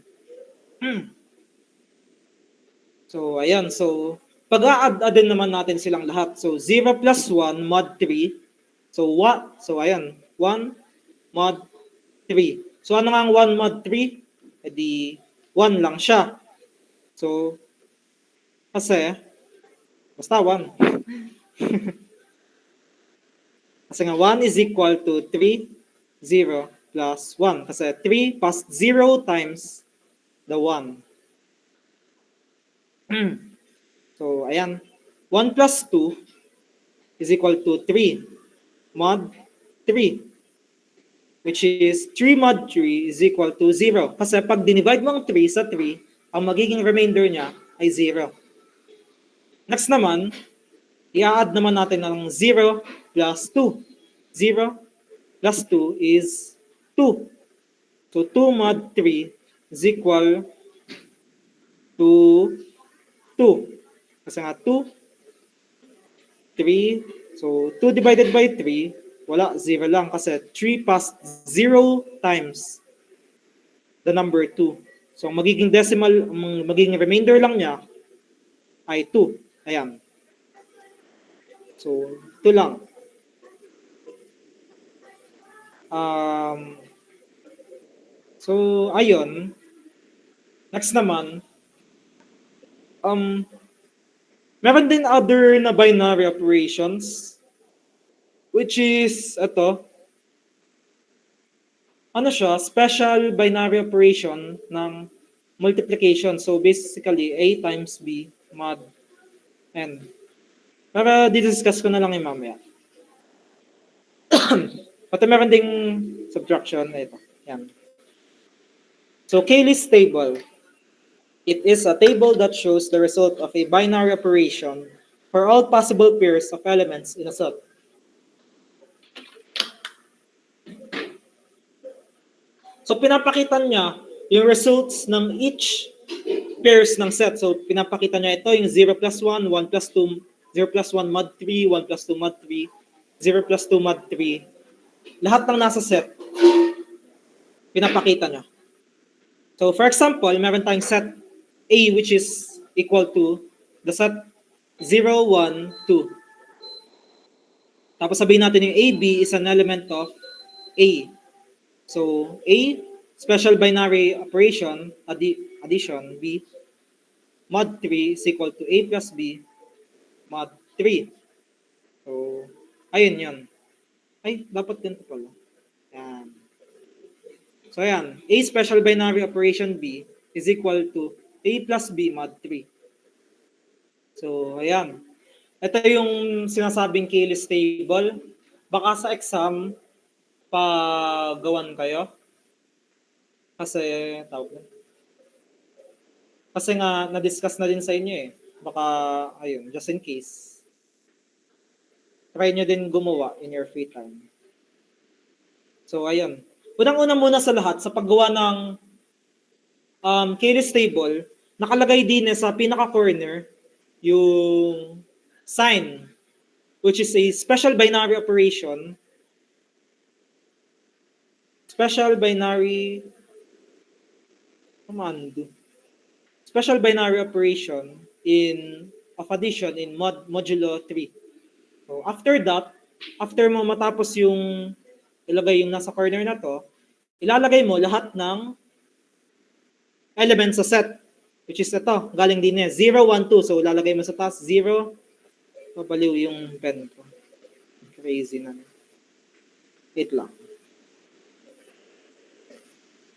So, ayan. So, pag-a-add-add naman natin silang lahat. So, 0 plus 1 mod 3. So, what? So, ayan. 1 mod 3. So, ano nga ang 1 mod 3? E di, 1 lang siya. So, kasi, basta 1. Kasi nga, 1 is equal to 3, 0 plus 1. Kasi 3 plus 0 times the 1. So, ayan. 1 plus 2 is equal to 3 mod 3. Which is 3 mod 3 is equal to 0. Kasi pag dinivide mo ang 3 sa 3, ang magiging remainder niya ay 0. Next naman, i-add naman natin ng 0 plus 2. 0 plus 2 is 2. So 2 mod 3 is equal to 2. Kasi nga 2, 3. So 2 divided by 3, wala, 0 lang. Kasi 3 plus 0 times the number 2. So magiging decimal, magiging remainder lang niya ay 2. Ayan. So, 2 lang. So, ayun. Next naman, meron din other na binary operations, which is, ito, ano siya, special binary operation ng multiplication. So, basically, A times B mod N. Para di-discuss ko na lang yung mamaya. Pati meron ding subtraction. Ito. Yan. So, K-list table. It is a table that shows the result of a binary operation for all possible pairs of elements in a set. So, pinapakita niya yung results ng each pairs ng set. So, pinapakita niya ito yung 0 plus 1, 1 plus 2, 0 plus 1 mod 3, 1 plus 2 mod 3, 0 plus 2 mod 3. Lahat ng nasa set, pinapakita niya. So, for example, meron tayong set A which is equal to the set 0, 1, 2. Tapos sabihin natin yung AB is an element of A. So, A, special binary operation, addition, B, mod 3 is equal to A plus B, mod 3. So, ayun yun. Ay, dapat ganito pala. Yan. So, ayan. A special binary operation B is equal to A plus B mod 3. So, ayan. Ito yung sinasabing K-list table. Baka sa exam, pagawan kayo. Kasi, kasi nga, na-discuss na din sa inyo eh. Baka, ayun, just in case. Try nyo din gumawa in your free time. So, ayun. Unang-una muna sa lahat, sa paggawa ng K-list table, nakalagay din sa pinaka-corner yung sign, which is a special binary operation. Special binary command. Special binary operation of addition in modulo 3. So after that, after mo matapos yung ilagay yung nasa corner na to, ilalagay mo lahat ng elements sa set, which is ito, galing din 0, 1, 2. So ilalagay mo sa taas 0. Mabaliw yung pen ko. Crazy na. Wait lang.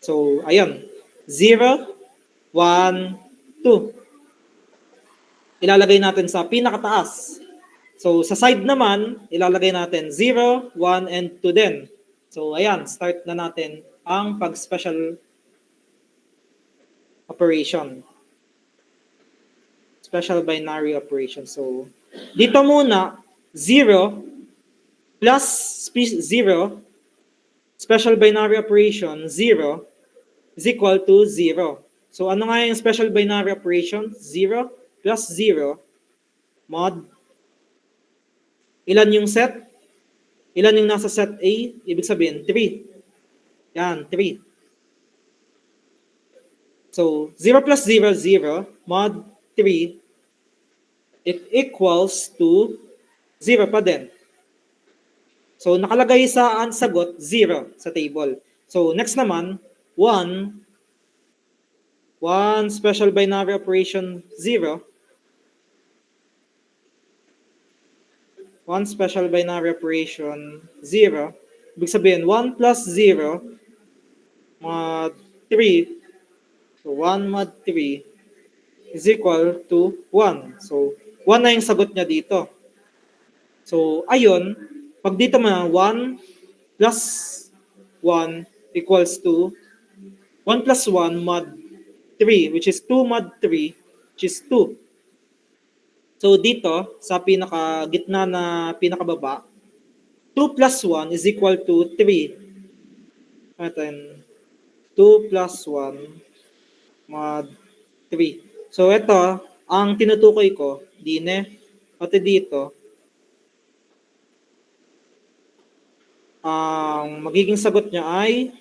So, ayun. 0, 1, 2. Ilalagay natin sa pinakataas. So, sa side naman, ilalagay natin 0, 1, and 2 din. So, ayan. Start na natin ang pag-special operation. Special binary operation. So, dito muna, 0 plus 0, special binary operation, 0, is equal to 0. So, ano nga yung special binary operation? 0 plus 0 mod. Ilan yung set? Ilan yung nasa set A? Ibig sabihin, 3. Yan, 3. So, 0 plus 0, 0, mod 3, it equals to 0 pa din. So, nakalagay sa ang sagot, 0 sa table. So, next naman, 1 special binary operation 0. 1 special binary operation 0. Ibig sabihin, 1 plus 0 mod 3. So, 1 mod 3 is equal to 1. So, 1 na yung sagot niya dito. So, ayun, pag dito mo 1 plus 1 equals to 1 plus 1 mod 3, which is 2 mod 3, which is 2. So, dito, sa pinaka-gitna na pinakababa, 2 plus 1 is equal to 3. At then, 2 plus 1 mod 3. So, ito, ang tinutukoy ko, dine, pati dito, ang magiging sagot niya ay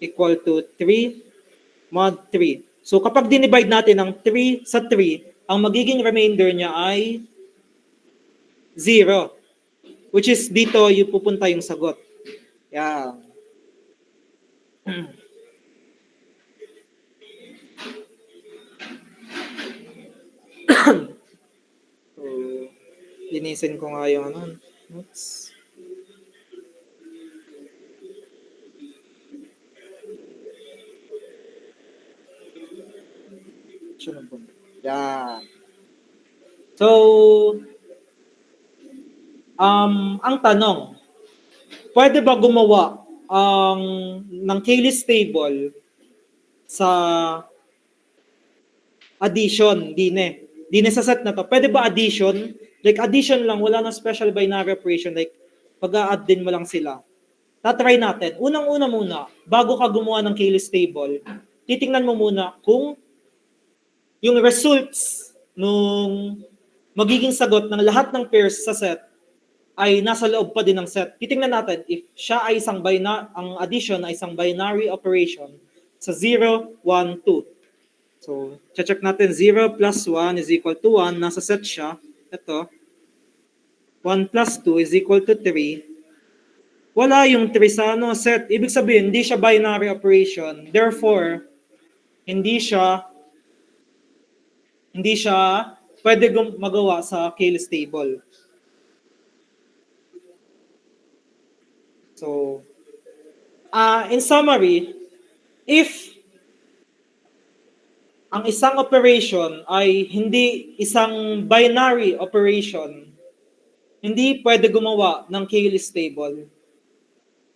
equal to 3 mod 3. So, kapag dinivide natin ng 3 sa 3, ang magiging remainder niya ay 0. Which is dito yung pupunta yung sagot. Yan. So, linisin ko nga yung ano. Oops. Yan. So, ang tanong, pwede ba gumawa ng K-list table sa addition, dine? Dine sa set na to. Pwede ba addition? Like addition lang, wala nang special binary operation. Like, pag-a-add din mo lang sila. Tatry natin. Unang-una muna, bago ka gumawa ng K-list table, titingnan mo muna kung yung results nung magiging sagot ng lahat ng pairs sa set ay nasa loob pa din ng set. Titingnan natin if siya ay ang addition ay isang binary operation sa 0, 1, 2. So, check natin 0 plus 1 is equal to 1. Nasa set siya. Ito. 1 plus 2 is equal to 3. Wala yung 3 sa set. Ibig sabihin, hindi siya binary operation. Therefore, hindi siya pwede magawa sa K-list table. So, in summary, if ang isang operation ay hindi isang binary operation, hindi pwede gumawa ng K-list table.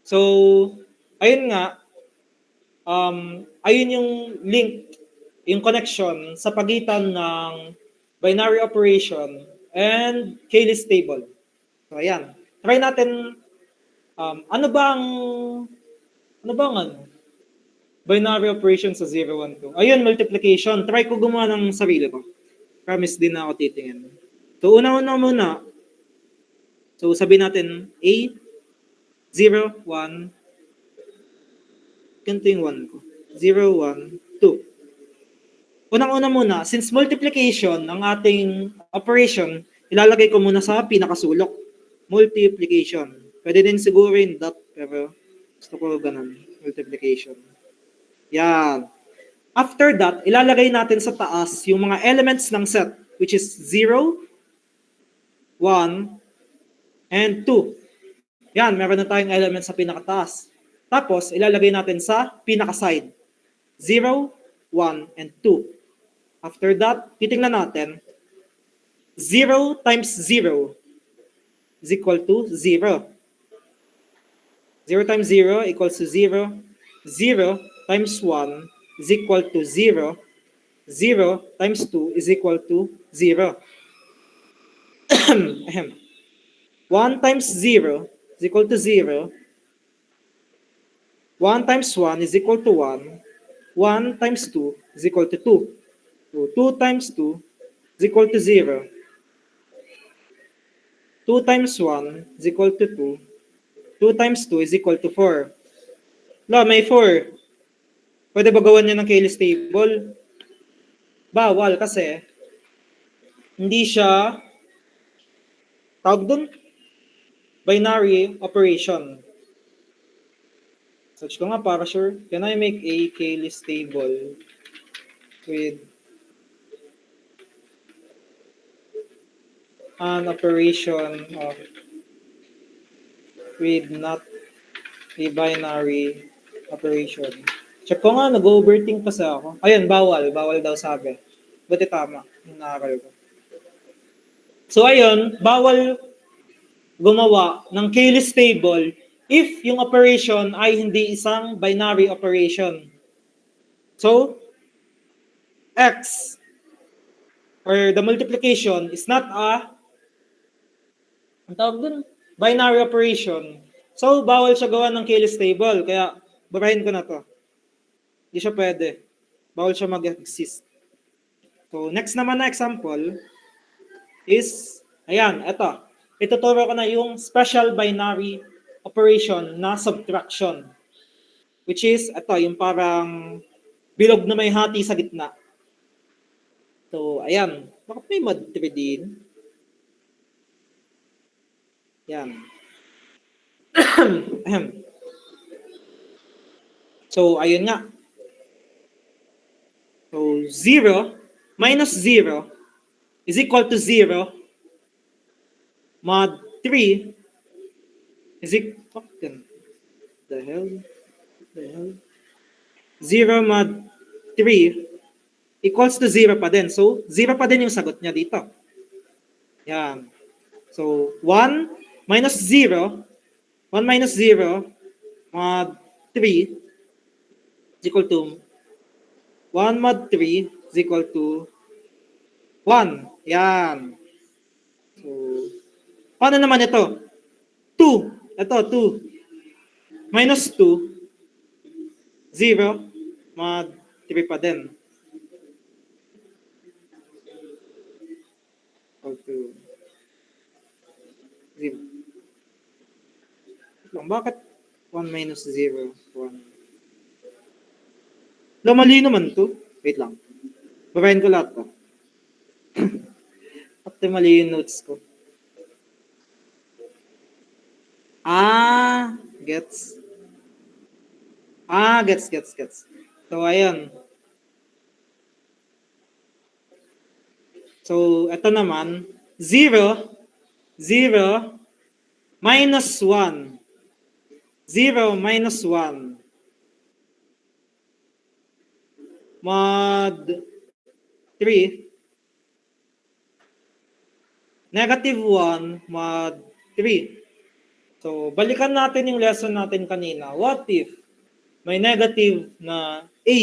So, ayun nga, ayun yung link, yung connection sa pagitan ng binary operation and K-list table. So, ayan. Try natin, ano ba ang binary operation sa 0, 1, 2? Ayun, multiplication. Try ko gumawa ng sarili ko. Promise din na ako titingin. So, una-una muna. So, sabihin natin, A, 0, 1. Ganito yung 1 ko. 0, 1, 2. Unang-una muna, since multiplication ng ating operation, ilalagay ko muna sa pinakasulok. Multiplication. Pwede din siguro yung dot, pero gusto ko ganun. Multiplication. Yan. After that, ilalagay natin sa taas yung mga elements ng set, which is 0, 1, and 2. Yan, meron na tayong elements sa pinakataas. Tapos, ilalagay natin sa pinaka-side. 0, 1, and 2. After that, titingnan natin. 0 times 0 is equal to 0. 0 times 0 equals to 0. 0 times 1 is equal to 0. 0 times 2 is equal to 0. 1 times 0 is equal to 0. 1 times 1 is equal to 1. 1 times 2 is equal to 2. So 2 times 2 is equal to 0. 2 times 1 is equal to 2. 2 times 2 is equal to 4. La, may 4. Pwede ba gawan niya ng Cayley's table? Bawal kasi hindi siya tawag dun binary operation. Search ko nga para sure. Can I make a Cayley's table with an operation of with not a binary operation? Check ko nga, nag-overthink pa sa ako. Ayun, bawal. Bawal daw sabi. Buti tama. Yung naaral ko. So ayun, bawal gumawa ng Cayley's table if yung operation ay hindi isang binary operation. So, x or the multiplication is not ang tawag dun, binary operation. So, bawal siya gawa ng Cayley's table. Kaya, burahin ko na to. Hindi siya pwede. Bawal siya mag-exist. So, next naman na example is, ayan, ito. Ituturo ko na yung special binary operation na subtraction. Which is, ito, yung parang bilog na may hati sa gitna. So, ayan. Bakit may mod 3 din? Yan. So, ayun nga. So, 0 minus 0 is equal to 0 mod 3 is equal the hell? 0 mod 3 equals to 0 pa din. So, 0 pa din yung sagot niya dito. Yan. So, 1 minus 0 mod 3 is equal to 1 mod 3 is equal to 1. Yan. So, paano naman ito? 2. Ito, 2. Minus 2. 0. Mod 3 pa din. Equal to 0. Bakit 1 minus 0? 1. Mali naman to. Wait lang. Babayin ko lahat to. After mali yung notes ko. Gets. Gets. So, ayan. So, ito naman. 0 minus 1. 0 minus 1. Mod 3. Negative 1 mod 3. So, balikan natin yung lesson natin kanina. What if may negative na A?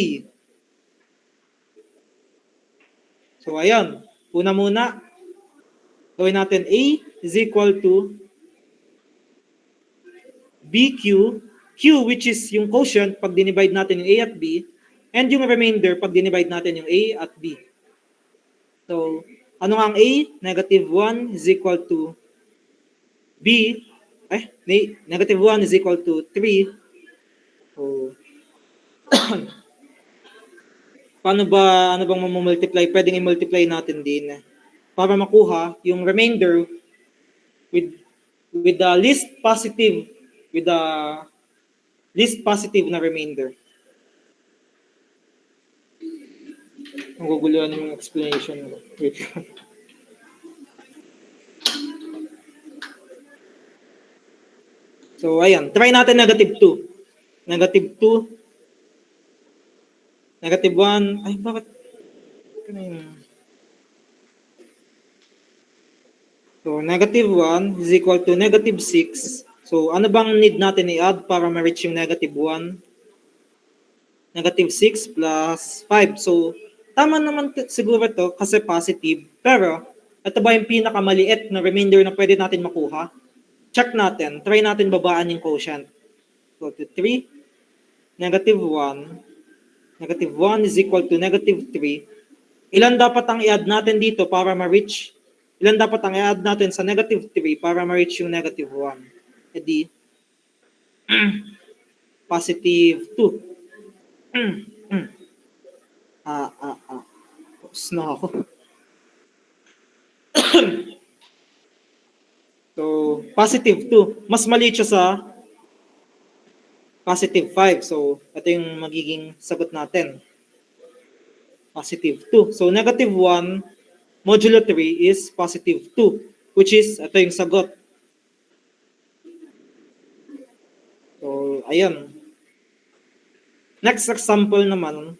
So, ayan. Una muna, gawin natin A is equal to BQ. Q, which is yung quotient pag dinivide natin yung A at B. And yung remainder pag dinivide natin yung A at B. So, ano nga ang A? Negative 1 is equal to B. Negative 1 is equal to 3. So, ano bang mamultiply? Pwedeng i-multiply natin din para makuha yung remainder with the least positive na remainder. Ang guguluhan yung explanation. Wait. So, ayan. Try natin negative 2. Negative 2. Negative 1. Ay, bakit? So, negative 1 is equal to negative 6. So, ano bang need natin i-add para ma-reach yung negative 1? Negative 6 plus 5. So, tama naman siguro to kasi positive. Pero, ito ba yung pinakamaliit na remainder na pwede natin makuha? Check natin. Try natin babaan yung quotient. So, to 3. Negative 1. Negative 1 is equal to negative 3. Ilan dapat ang i-add natin dito para ma-reach ilan dapat ang i-add natin sa negative 3 para ma-reach yung negative 1? E di, positive 2. Tapos na ako. So, positive 2. Mas maliit siya sa positive 5. So, ito yung magiging sagot natin. Positive 2. So, negative 1 modulo 3 is positive 2, which is, ito yung sagot. So, ayun. Next example naman,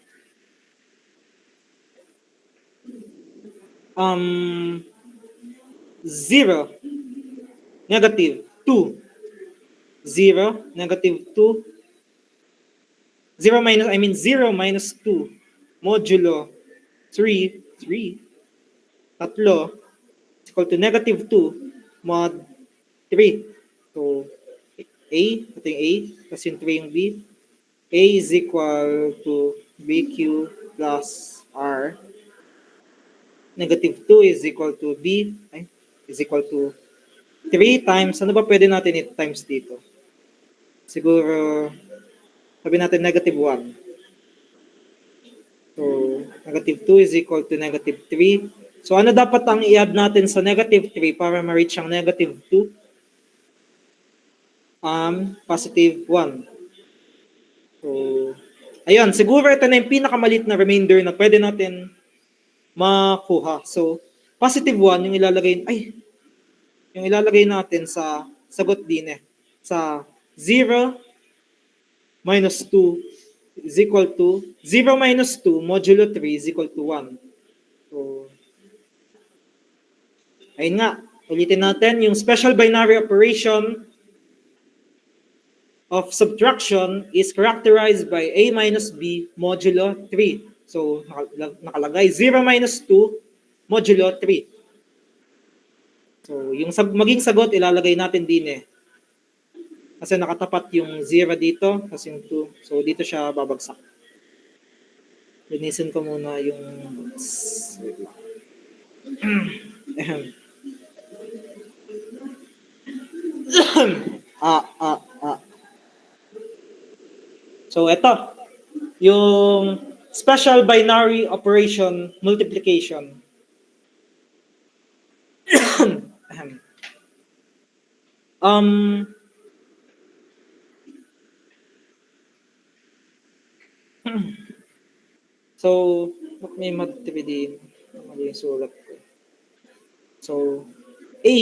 0, negative 2, 0, negative 2, 0 minus 2, modulo 3, 3, tatlo, is equal to negative 2, mod 3. So, A, ito yung A, tapos yung 3 yung B. A is equal to BQ plus R. Negative 2 is equal to B, is equal to 3 times, ano ba pwede natin i-times dito? Siguro, sabi natin negative 1. So, negative 2 is equal to negative 3. So, ano dapat ang i-add natin sa negative 3 para ma-reach ang negative 2? Positive 1. So, ayun, siguro ito na yung pinakamalit na remainder na pwede natin makuha. So, positive 1 yung ilalagay natin sa sagot din sa 0 minus 2 is equal to 0 minus 2 modulo 3 is equal to 1. So, ayun nga, ulitin natin yung special binary operation of subtraction is characterized by A minus B modulo 3. So, nakalagay 0 minus 2 modulo 3. So, yung maging sagot, ilalagay natin din Kasi nakatapat yung 0 dito, kasi yung 2. So, dito siya babagsak. Linisin ko muna yung... Wait lang. So, ito. Yung special binary operation multiplication. So, may mag-3 din. Mali yung sulat ko. So, A,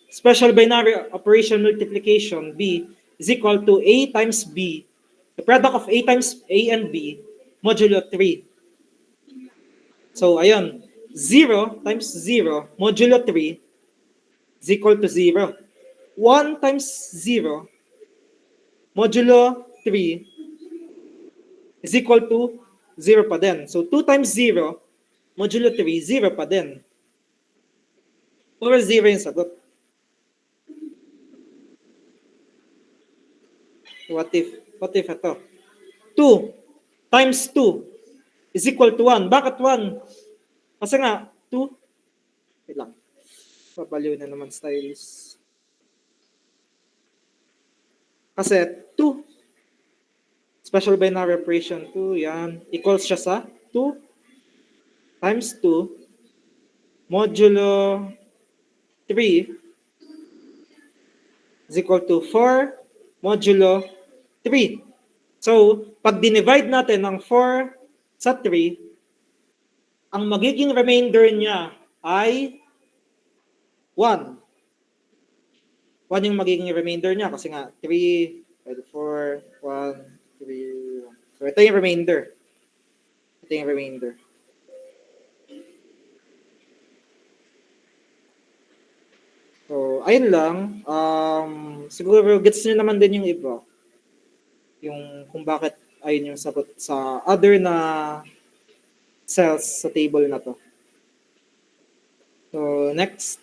special binary operation multiplication, B, is equal to A times B, the product of A times A and B, modulo 3. So, ayun, 0 times 0, modulo 3, is equal to 0. 1 times 0, modulo 3, is equal to 0 pa din. So, 2 times 0, modulo 3, 0 pa din. Puro 0 yung sagot. What if ito? 2 times 2 is equal to 1. Bakit 1? Kasi nga, 2, wait lang. Papaliw na naman stylist. Kasi 2, special binary operation 2, yan. Equals siya sa 2 times 2 modulo 3 is equal to 4 modulo 3. So, pag dinivide natin ng 4 sa 3, ang magiging remainder niya ay 1. 1 yung magiging remainder niya kasi nga 3, 4, 1, 3, 1. So, ito yung remainder. So, ayun lang. Siguro gets nyo naman din yung iba. Yung kung bakit ayun yung sagot sa other na cells sa table na to. So, next.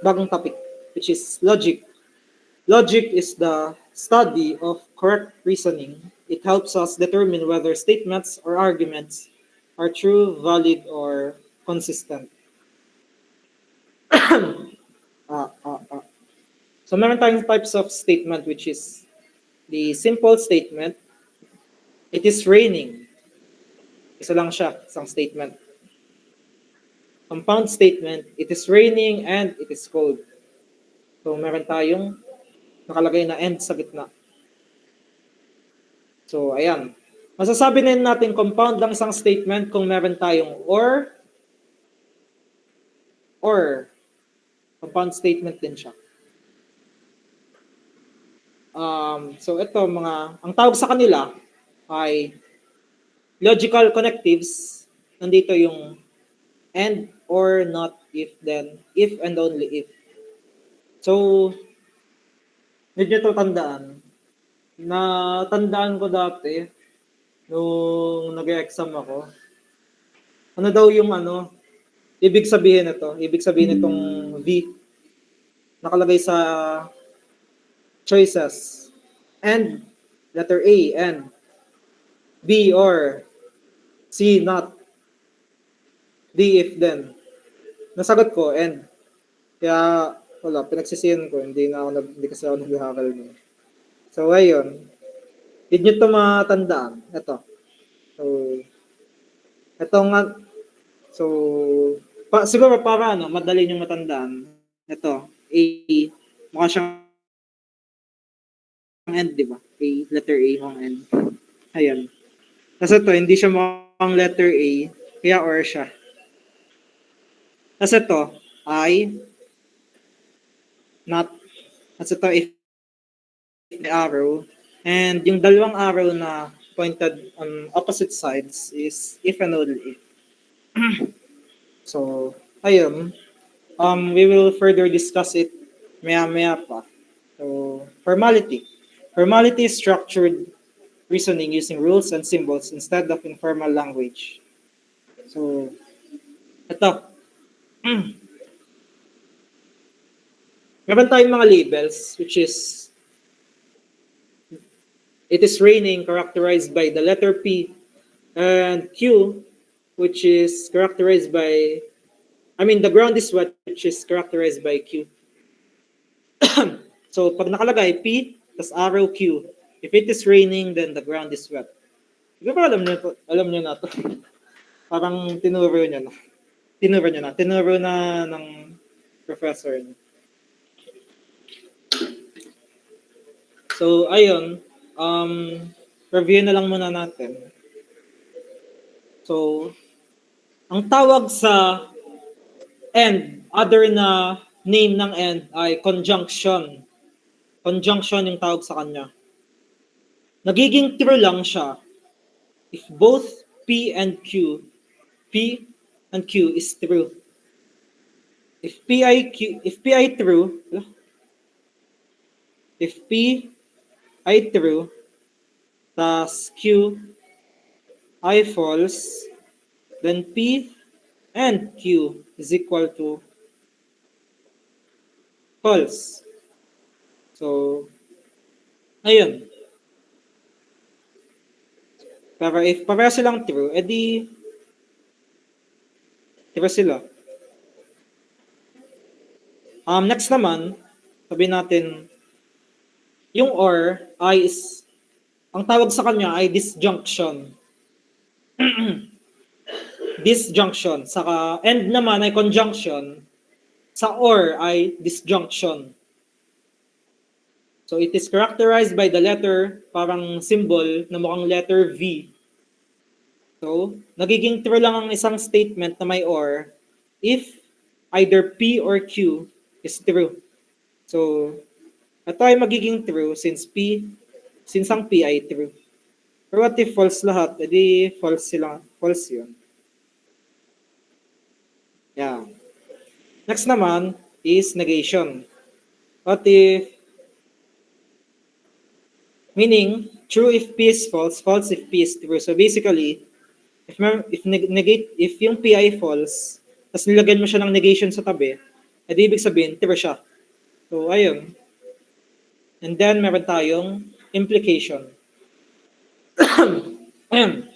Bagong topic, which is logic. Logic is the study of correct reasoning it helps us determine whether statements or arguments are true, valid, or consistent. Ah, ah, ah. So meron tayong types of statement, which is the simple statement, it is raining. Isa lang siya, isang statement. Compound statement, it is raining and it is cold. So meron tayong nakalagay na and sa gitna. So ayan. Masasabi na natin compound lang isang statement kung meron tayong or compound statement din siya. So ito ang tawag sa kanila ay logical connectives. Nandito yung and, or, not, if, then, if and only if. So, medyo ito tandaan. Natandaan ko dati nung nag-exam ako. Ano daw yung ibig sabihin nito? Ibig sabihin nitong V. Nakalagay sa choices. And, letter A, and. B, or. C, not. D, if, then. Nasagot ko, and. Kaya, wala, pinagsisiyan ko. Hindi kasi ako nag-hakal nun. So, ayun. Hindi nyo ito matandaan. Ito. So, siguro para madali nyo matandaan. Ito, A, mukha siyang end, di ba? A, letter A, mukha end. Ayan. Tapos ito, hindi siya mukhang letter A, kaya or siya. Tapos ito, I, not. Tapos ito, if the arrow. And yung dalawang arrow na pointed on opposite sides is if and only if. So, ayun. We will further discuss it maya-maya pa. So, formality. Formality is structured reasoning using rules and symbols instead of informal language. So, ito. Meron tayong mga labels, which is it is raining, characterized by the letter P, and Q, which is characterized by, the ground is wet, which is characterized by Q. So, pag nakalagay P, tas arrow Q, if it is raining, then the ground is wet. Hindi ba alam nyo na to? Parang tinuro nyo na. Tinuro na ng professor nyo. So, ayun. Review na lang muna natin. So, ang tawag sa end, other na name ng end ay conjunction. Conjunction yung tawag sa kanya. Nagiging true lang siya if both P and Q is true. If P I true, tas Q I false, then P and Q is equal to false. So, ayun. Pero if pareha silang true, edi true sila. Next naman, sabihin natin, yung or ay is, ang tawag sa kanya ay disjunction. Disjunction. Saka end naman ay conjunction. Sa or ay disjunction. So it is characterized by the letter, parang symbol na mukhang letter V. So, nagiging true lang ang isang statement na may or if either P or Q is true. So, ito ay magiging true since ang P ay true. Pero what if false lahat? Edi false yun. Yeah. Next naman is negation. What if, meaning true if P is false, false if P is true. So basically, if yung P ay false, tapos nilagyan mo siya ng negation sa tabi, edi ibig sabihin, true siya. So, ayun. And then, meron tayong implication. Ayan.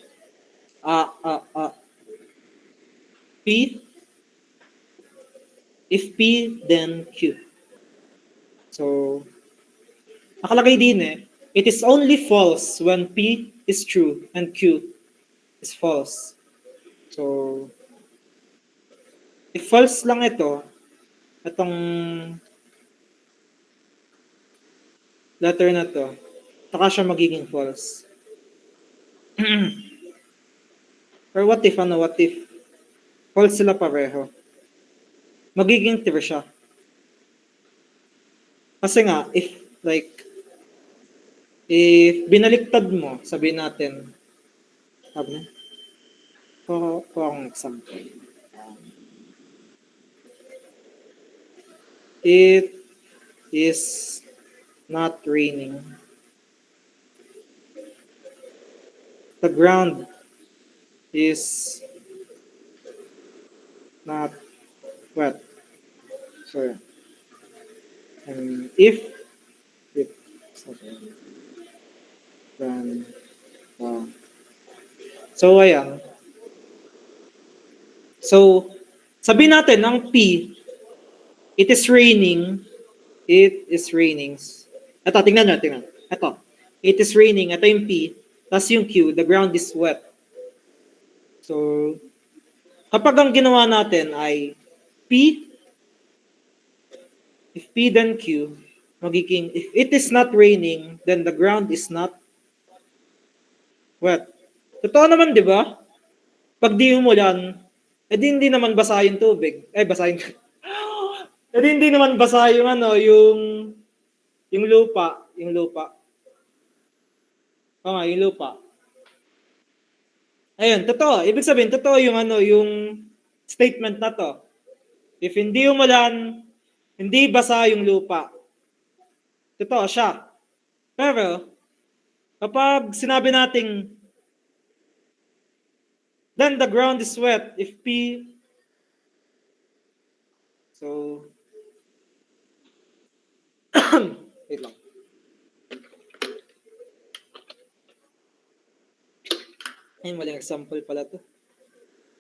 P, if P, then Q. So, nakalagay din it is only false when P is true and Q is false. So, if false lang itong letter na to, saka siya magiging false. Or what if false sila pareho? Magiging true siya. Kasi nga, if binaliktad mo, sabihin natin, sabi na, kuha akong example. It is not raining. The ground is not wet. So, and if then, so ayan. So, sabihin natin, ang P, it is raining. It is raining. Ito, tingnan nyo. Ito. It is raining. Ito yung P. Tapos yung Q, the ground is wet. So, kapag ang ginawa natin ay P, if P then Q, magiging, if it is not raining, then the ground is not wet. Totoo naman, di ba? Pag di umulan, hindi naman basa yung tubig. Basa yung... hindi naman basa yung yung lupa. Yung lupa. Yung lupa. Ayun, totoo. Ibig sabihin, totoo yung yung statement na to. If hindi umulan, hindi basa yung lupa. Totoo siya. Pero, kapag sinabi nating then the ground is wet if P. So, wait lang. Ayun, maling example pala to.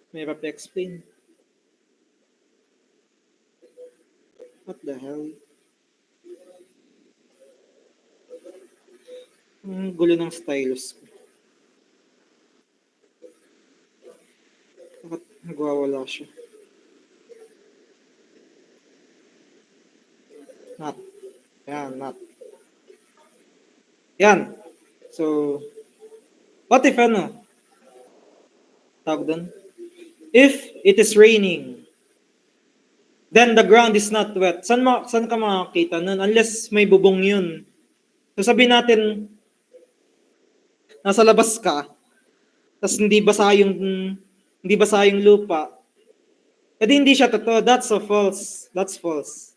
May pa-explain. What the hell? Ang gulo ng stylus ko. Bakit nagwawala siya? Not. Not. Yan. So, what if tawag doon? If it is raining, then the ground is not wet. Saan ka makakita nun? Unless may bubong yun. So sabihin natin, nasa labas ka, tapos hindi basa yung lupa, hindi siya totoo. That's false. That's false.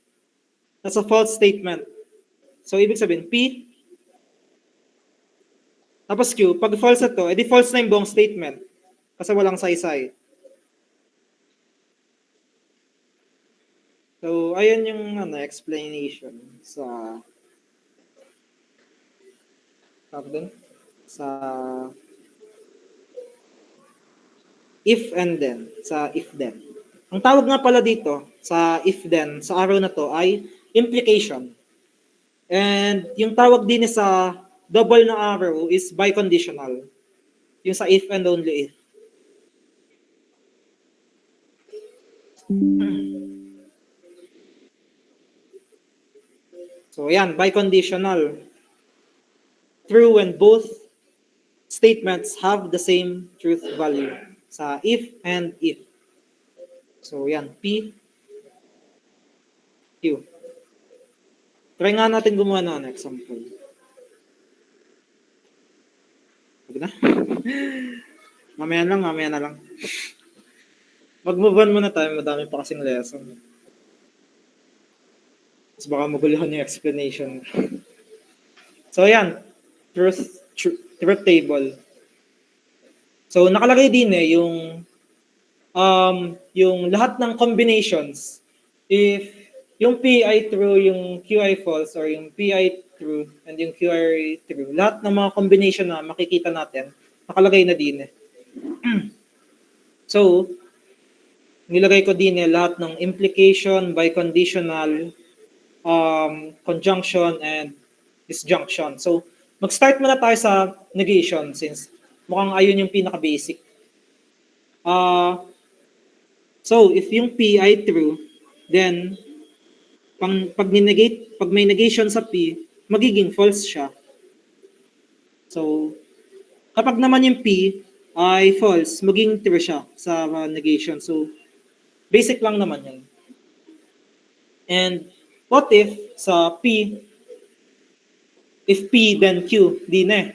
That's a false statement. So ibig sabihin, P, tapos Q, pag false ito, false na yung buong statement. Kasi walang saysay. So, ayun yung explanation sa if and then, sa if then. Ang tawag nga pala dito sa if then, sa araw na to ay implication. And yung tawag din sa double na arrow is biconditional. Yung sa if and only if. So yan, biconditional. True when both statements have the same truth value sa if and if. So yan, P, Q. Try nga natin gumawa ng example. Huwag na. Mamaya na lang. Mag-move on muna tayo, madami pa kasing lesson. Mas baka maguluhan yung explanation. So yan, truth table. So nakalagay din yung lahat ng combinations. If yung P ay true, yung Q ay false, or yung P ay true, and yung Q ay true. Lahat ng mga combination na makikita natin, nakalagay na din eh. So, nilagay ko din eh lahat ng implication, biconditional, conjunction, and disjunction. So, mag-start muna tayo sa negation since mukhang ayun yung pinaka-basic. So, if yung P ay true, then pag may negation sa P, magiging false siya. So, kapag naman yung P ay false, magiging true siya sa negation. So, basic lang naman yun. And what if sa P, if P then Q, di na eh.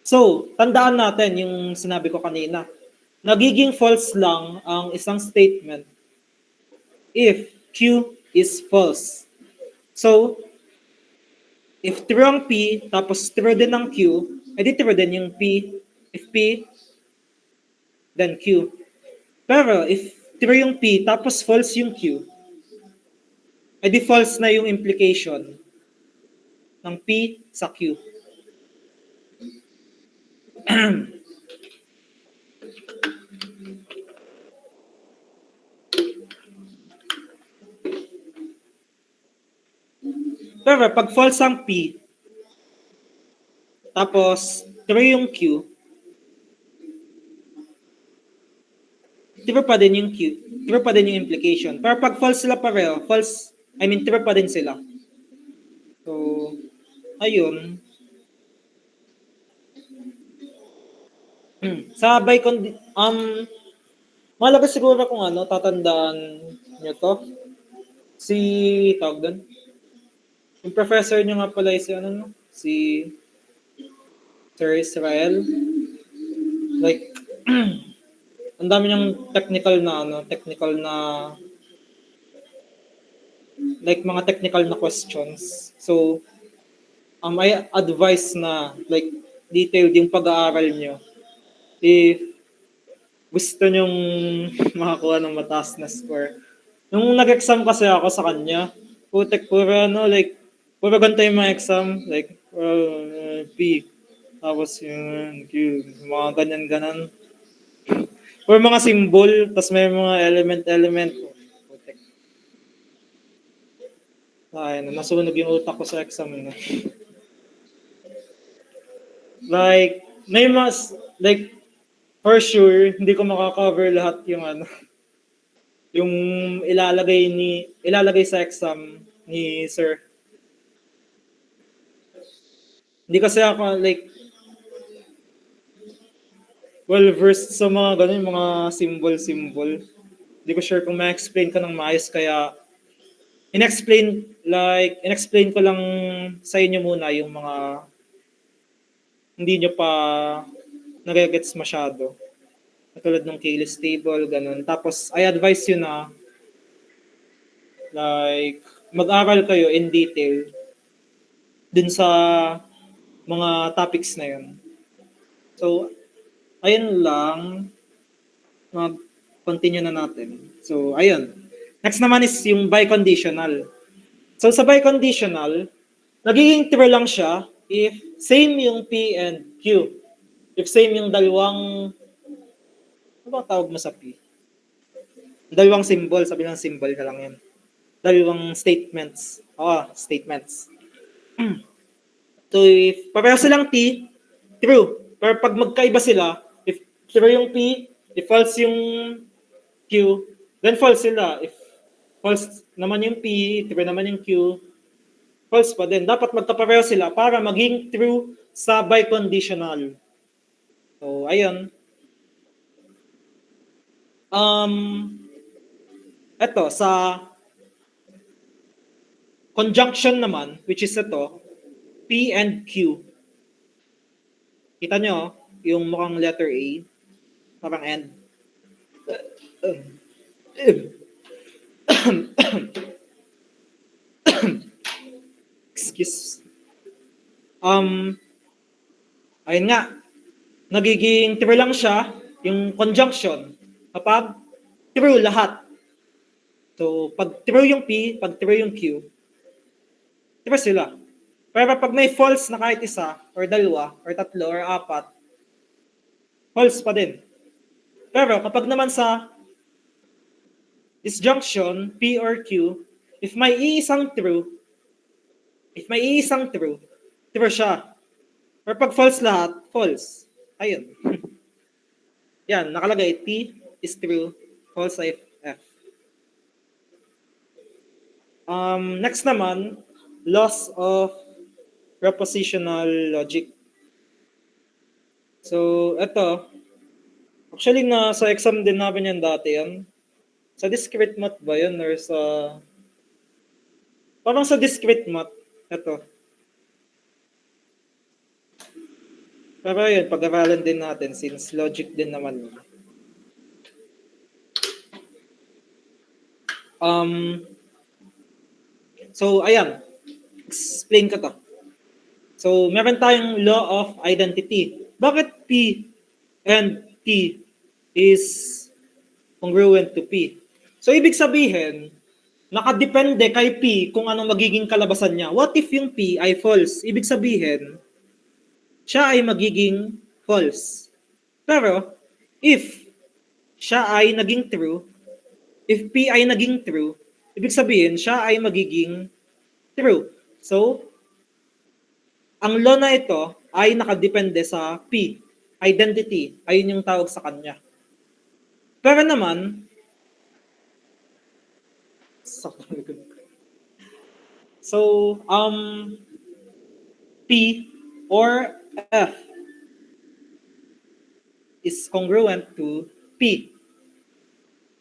So, tandaan natin yung sinabi ko kanina. Nagiging false lang ang isang statement if Q is false. So, if true ang P, tapos true din ang Q, edi true din yung P. If P, then Q. Pero if true yung P, tapos false yung Q, edi false na yung implication ng P sa Q. Pero pag false ang P, tapos true yung Q, true pa din yung Q, true pa din yung implication. Pero pag false sila pareho, true pa din sila. So, ayun. Sa malaga siguro kung tatandaan nyo to. Tawag doon. Yung professor nyo nga pala si Sir Israel. Like, ang dami niyang technical na like mga technical na questions. So, I advise na like detailed yung pag-aaral nyo. If gusto nyong makakuha ng mataas na score. Nung nag-exam kasi ako sa kanya, puro ganito yung mga exam, like, P, tapos yung Q, mga ganyan-ganan. Or mga symbol, tapos may mga element. Putek. Ay, nasunog yung utak ko sa exam. Like, for sure, hindi ko makakover lahat yung yung ilalagay sa exam ni Sir. Hindi kasi ako well-versed sa mga ganun, mga symbol. Hindi ko sure kung ma-explain ko ng maayos, kaya in-explain ko lang sa inyo muna yung mga hindi nyo pa nagigets masyado. Katulad ng Cayley's table, ganun. Tapos, I advise you na mag-aral kayo in detail dun sa mga topics na yun. So, ayun lang. Mag-continue na natin. So, ayun. Next naman is yung biconditional. So, sa biconditional, nagiging true lang siya if same yung P and Q. If same yung dalawang, ano ba tawag mo sa P? Dalawang symbol, sabi lang symbol na lang yan. Dalawang statements. Statements. So, if pareho silang T, true. Pero pag magkaiba sila, if true yung P, if false yung Q, then false sila. If false naman yung P, true naman yung Q, false pa din. Dapat magkapareho sila para maging true sa biconditional. So, ayun. Ito, sa conjunction naman, which is ito, P and Q. Kita nyo, yung mukhang letter A, parang end. Excuse. Ayun nga, nagiging true lang siya, yung conjunction, kapag true lahat. So, pag true yung P, pag true yung Q, true sila. Pero pag may false na kahit isa, or dalawa, or tatlo, or apat, false pa din. Pero kapag naman sa disjunction, P or Q, if may iisang true, true siya. Or pag false lahat, false. Ayun. Yan, nakalagay, T is true, false if F. Next naman, laws of propositional logic. So, ito, actually sa exam din namin yan dati yan. Sa discrete math ba yun? Or parang sa discrete math, ito. Pero yun, pag-aralan din natin since logic din naman yun. So, ayan. Explain ko to. So, meron tayong law of identity. Bakit P and T is congruent to P? So, ibig sabihin, nakadepende kay P kung anong magiging kalabasan niya. What if yung P ay false? Ibig sabihin, siya ay magiging false. Pero, if siya ay naging true, if P ay naging true, ibig sabihin, siya ay magiging true. So, ang law na ito ay nakadepende sa P. Identity, ayun yung tawag sa kanya. Pero naman, so, P or F is congruent to P.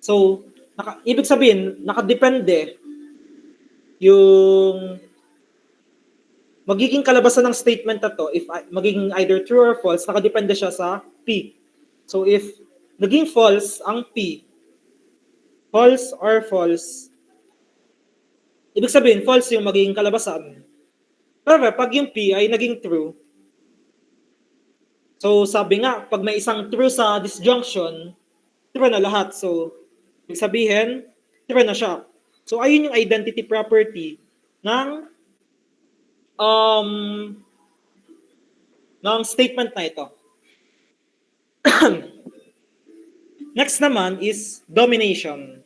So, ibig sabihin, nakadepende yung magiging kalabasan ng statement na to, if magiging either true or false, nakadepende siya sa P. So, if naging false ang P, false or false, ibig sabihin, false yung magiging kalabasan. Pero pag yung P ay naging true, so sabi nga, pag may isang true sa disjunction, true na lahat. So, ibig sabihin, true na siya. So, ayun yung identity property ng statement na ito. Next naman is domination.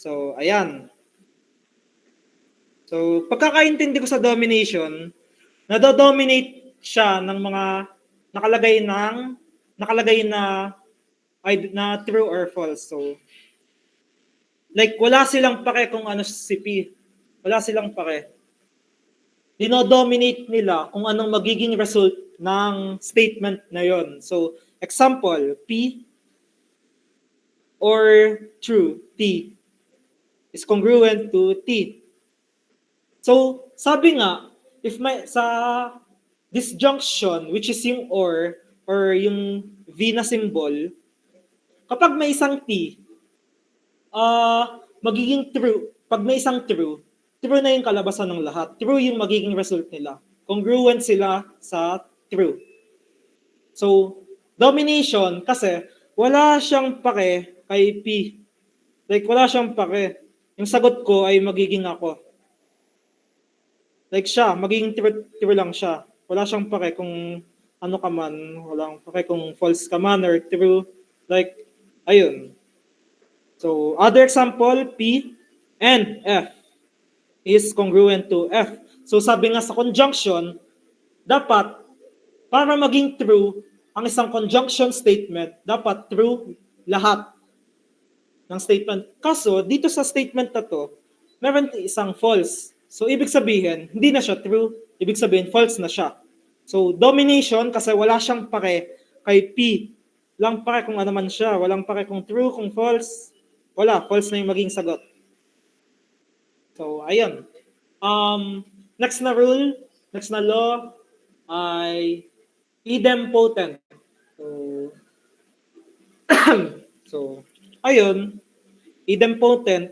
So, ayan. So, pagkakaintindi ko sa domination, nado-dominate siya ng mga nakalagay na true or false. So, like, wala silang pake kung ano si P. Wala silang pake. Dinodominate nila kung anong magiging result ng statement na yon. So, example, P or true, T is congruent to T. So, sabi nga, if may sa disjunction, which is yung or yung V na symbol, kapag may isang T, magiging true. Pag may isang true na yung kalabasan ng lahat. True yung magiging result nila. Congruent sila sa true. So, domination, kasi wala siyang pake kay P. Like, wala siyang pake. Yung sagot ko ay magiging ako. Like siya, magiging true lang siya. Wala siyang pake kung ano ka man. Walang pake kung false ka man or true. Like, ayun. So, other example, P and F is congruent to F. So, sabi nga sa conjunction, dapat, para maging true, ang isang conjunction statement, dapat true lahat ng statement. Kaso, dito sa statement na to, meron isang false. So, ibig sabihin, hindi na siya true. Ibig sabihin, false na siya. So, domination, kasi wala siyang pake kay P. Walang pake kung ano man siya. Walang pake kung true, kung false. Wala, false na yung maging sagot. So, ayun. Next na rule, next na law, ay idempotent. So, ayun, idempotent,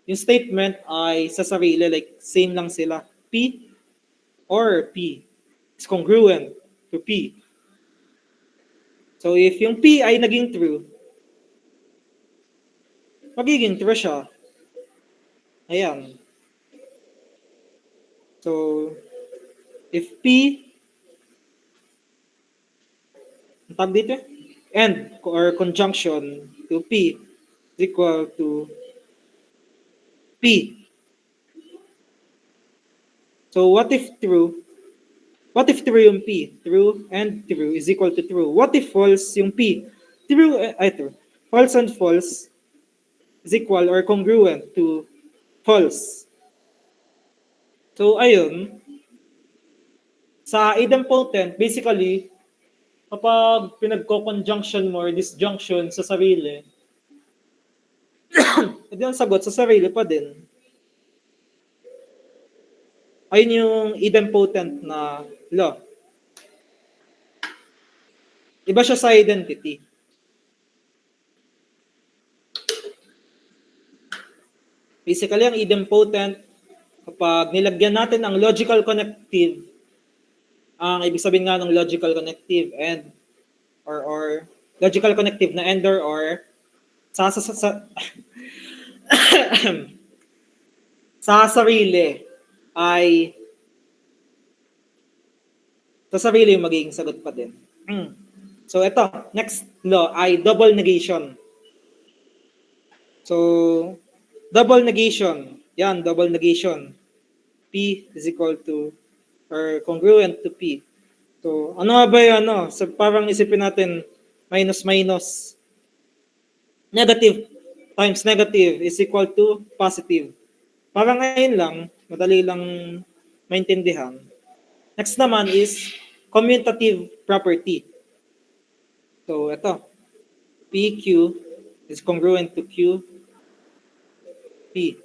yung statement ay sa sarili, like same lang sila. P or P is congruent to P. So, if yung P ay naging true, magiging true siya. Ayan. So, if P, ang tawag dito, and or conjunction to P is equal to P. So, what if true? What if true yung P? True and true is equal to true. What if false yung P? True, true. False and false is equal or congruent to false. So, ayun, sa idempotent, basically, kapag pinagko-conjunction mo or disjunction sa sarili, hindi ang sagot sa sarili pa din. Ayun yung idempotent na law. Iba siya sa identity. Basically, ang idempotent, kapag nilagyan natin ang logical connective, ang ibig sabihin nga ng logical connective and or logical connective na and or sa sa sarili ay sa sarili yung magiging sagot pa din. So ito, next law ay double negation. So double negation, yan, double negation. P is equal to or congruent to P. So ano nga ba yun, ano? So, parang isipin natin minus minus. Negative times negative is equal to positive. Parang ngayon lang, madali lang maintindihan. Next naman is commutative property. So ito, PQ is congruent to Q, P.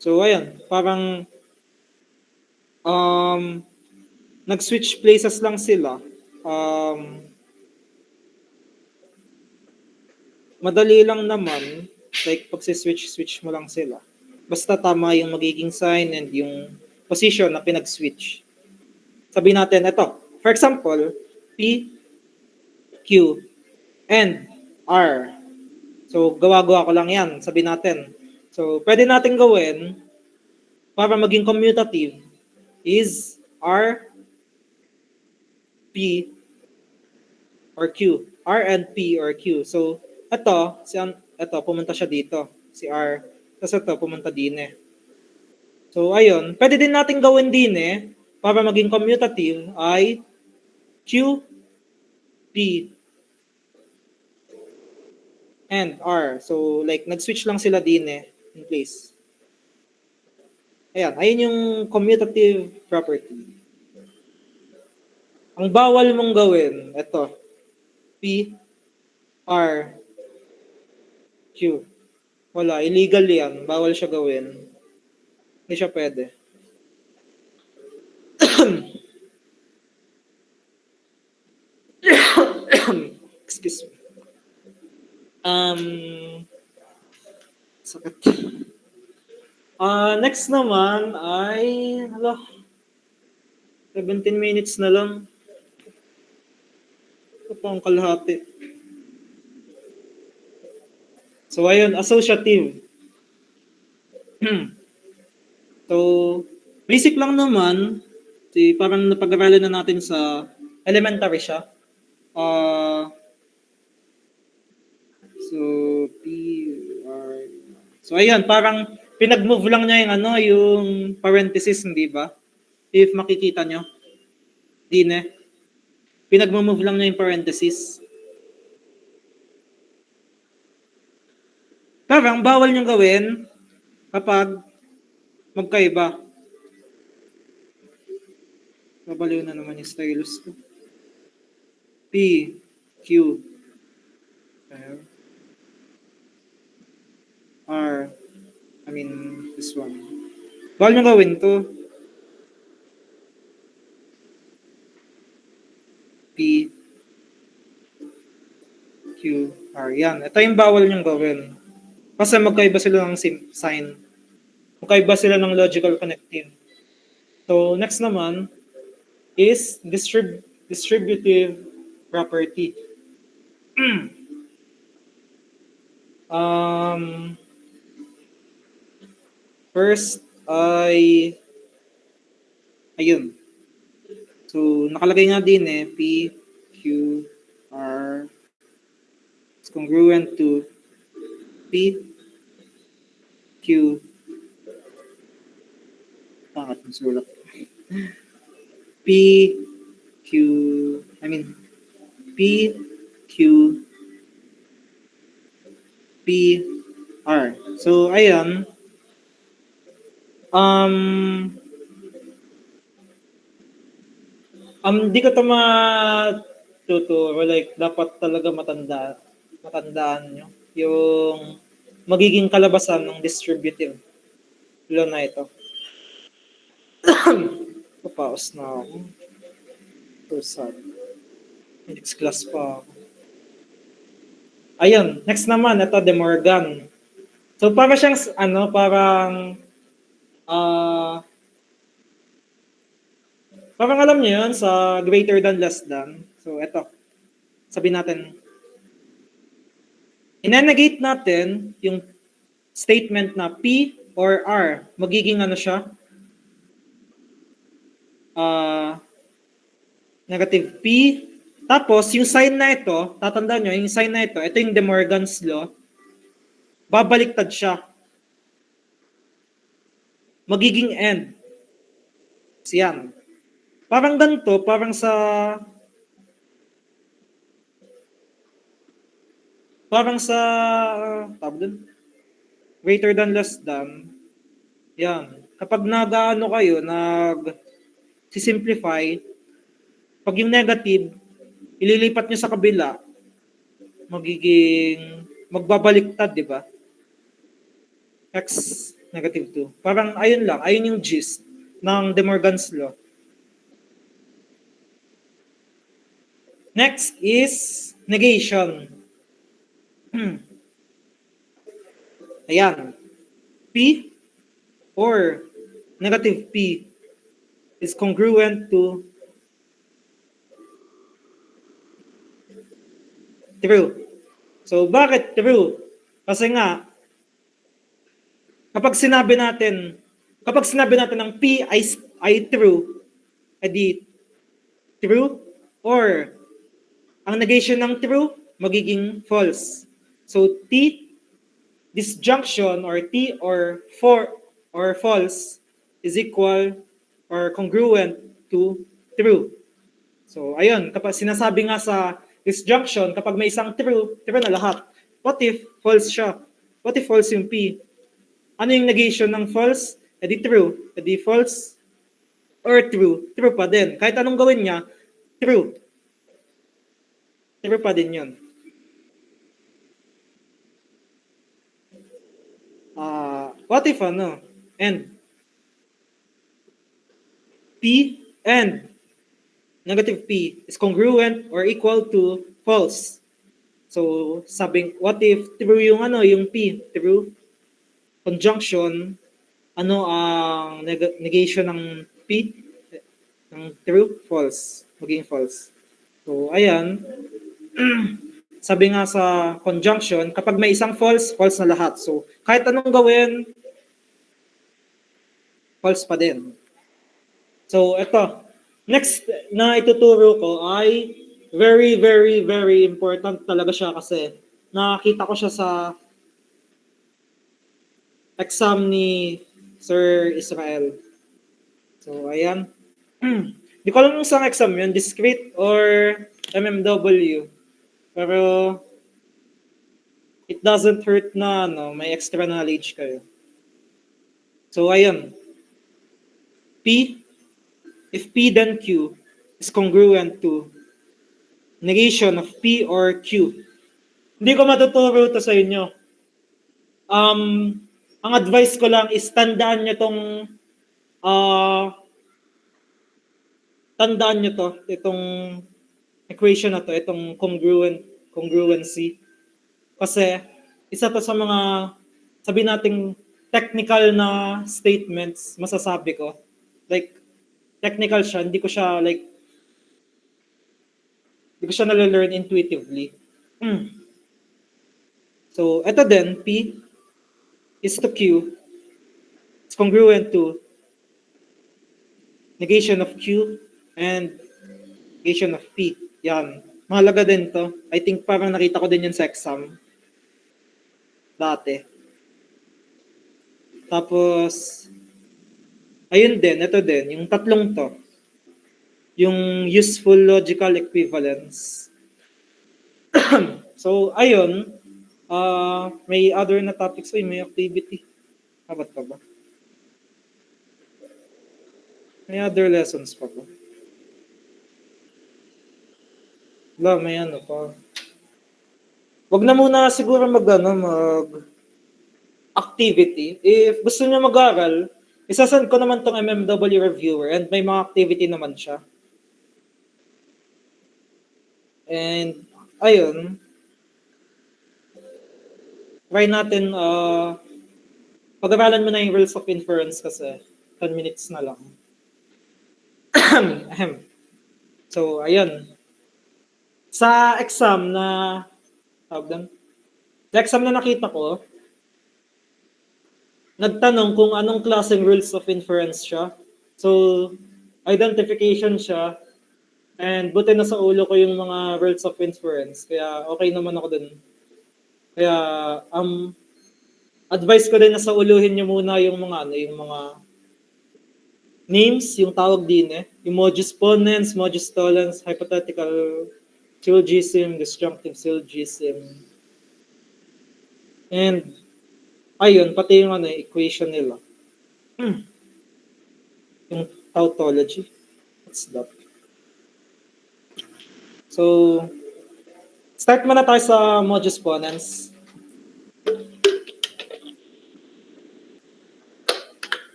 So ayan, parang nag-switch places lang sila. Madali lang naman, like pag switch mo lang sila. Basta tama yung magiging sign and yung position na pinag-switch. Sabihin natin, ito. For example, P, Q, and R. So, gawa-gawa ko lang yan. Sabihin natin. So, pwede natin gawin para maging commutative is R, P, or Q. R and P or Q. So, ito, pumunta siya dito. Si R. Tapos ito, pumunta din eh. So, ayun. Pwede din natin gawin din eh, para maging commutative ay Q, P, and R. So, like, nag-switch lang sila din eh, in place. Ayan, ayun yung commutative property. Ang bawal mong gawin, ito, P, R, Q. Wala, illegal yan. Bawal siya gawin. Hindi siya pwede. Excuse me. Sakit. Next naman ay, 17 minutes na lang. Ito pang kalahati. So, ayun, associative. So, basic lang naman. Parang napag-aralan na natin sa elementary siya. So, P, R. So, ayun, parang pinag-move lang niya yung parenthesis, hindi ba? If makikita nyo. Dine. Pinag-move lang niya yung parenthesis. Parang bawal niyong gawin kapag magkaiba. Babaliw na naman yung stylus ko. P, Q, R, this one. Bawal niyong gawin to. P, Q, R. Yan. Ito yung bawal niyong gawin. Kasi magkaiba sila ng sign. Magkaiba sila ng logical connective. So, next naman is distributive property. First ay, ayun. So, nakalagay nga din P, Q, R is congruent to P, Q, bakit ang sulat? P, Q, I mean, P, Q, P, R. So, ayan. Di ko to matuturo. Like, dapat talaga matandaan nyo yung magiging kalabasan ng distributive law na ito. Papaos na ako. So sad. Next class pa ako. Ayun, next naman, ito, De Morgan. So, para siyang, parang alam niyo yun, sa greater than, less than. So, ito. Sabi natin, inenegate natin yung statement na P or R. Magiging siya? Negative P. Tapos, yung sign na ito, tatandaan nyo, yung sign na ito yung De Morgan's law, babaliktad siya. Magiging end. Siyan. Parang ganito, parang greater than, less than. Yan. Kapag simplify, pag yung negative, ililipat nyo sa kabila, magbabaliktad, di ba? X negative 2. Parang ayun lang, ayun yung gist ng De Morgan's law. Next is negation. Ayan. P or negative P is congruent to true. So, bakit true? Kasi nga, kapag sinabi natin ng P ay true, edi true, or ang negation ng true, magiging false. So, disjunction or T or false is equal or congruent to true. So, ayun, kapag sinasabi nga sa disjunction, kapag may isang true na lahat. What if false siya? What if false yung P? Ano yung negation ng false? Edi true. Edi false or true? True pa din. Kahit anong gawin niya, true. True pa din yun. What if and P and negative P is congruent or equal to false. So, what if true yung P, true, conjunction, ang negation ng P, ng true, false, maging false. So, ayan, sabi nga sa conjunction, kapag may isang false, false na lahat. So, kahit anong gawin, false pa din. So, ito, next na ituturo ko ay very, very, very important talaga siya kasi nakita ko siya sa exam ni Sir Israel. So, ayan. Di ko alam kung saan exam yun, discrete or MMW. Pero, it doesn't hurt na may extra knowledge kayo. So, ayan. P, if P then Q is congruent to negation of P or Q. Hindi ko matuturo to sa inyo. Ang advice ko lang is tandaan nyo itong equation na to, itong congruency. Kasi isa to sa mga, sabi nating technical na statements, masasabi ko. Like, technical siya, hindi ko siya nalalearn intuitively. So, ito din, P is to Q It's congruent to negation of Q and negation of P. Yan. Mahalaga din to. I think parang nakita ko din yun sa exam dati. Tapos, ayun din, ito din, yung tatlong to. Yung useful logical equivalence. So, ayun, may other na topics, may activity. Dapat pa ba? May other lessons pa ba? Wala, may ano pa. Wag na muna siguro mag activity. If gusto niyo mag-aral, isasend ko naman tong MMW reviewer and may mga activity naman siya. And, ayun, try natin, pag-aralan mo na yung rules of inference kasi 10 minutes na lang. So, ayun. Sa exam na, sa exam na nakita ko, nagtanong kung anong klaseng rules of inference siya. So, identification siya. And buti na sa ulo ko yung mga rules of inference. Kaya okay naman ako dun. Kaya, advice ko din na sa uluhin nyo muna yung mga names, yung tawag din yung modus ponens, modus tollens, hypothetical syllogism, disjunctive syllogism. And, ayun, pati yung equation nila. Yung tautology. What's that? So, start muna tayo sa modus ponens.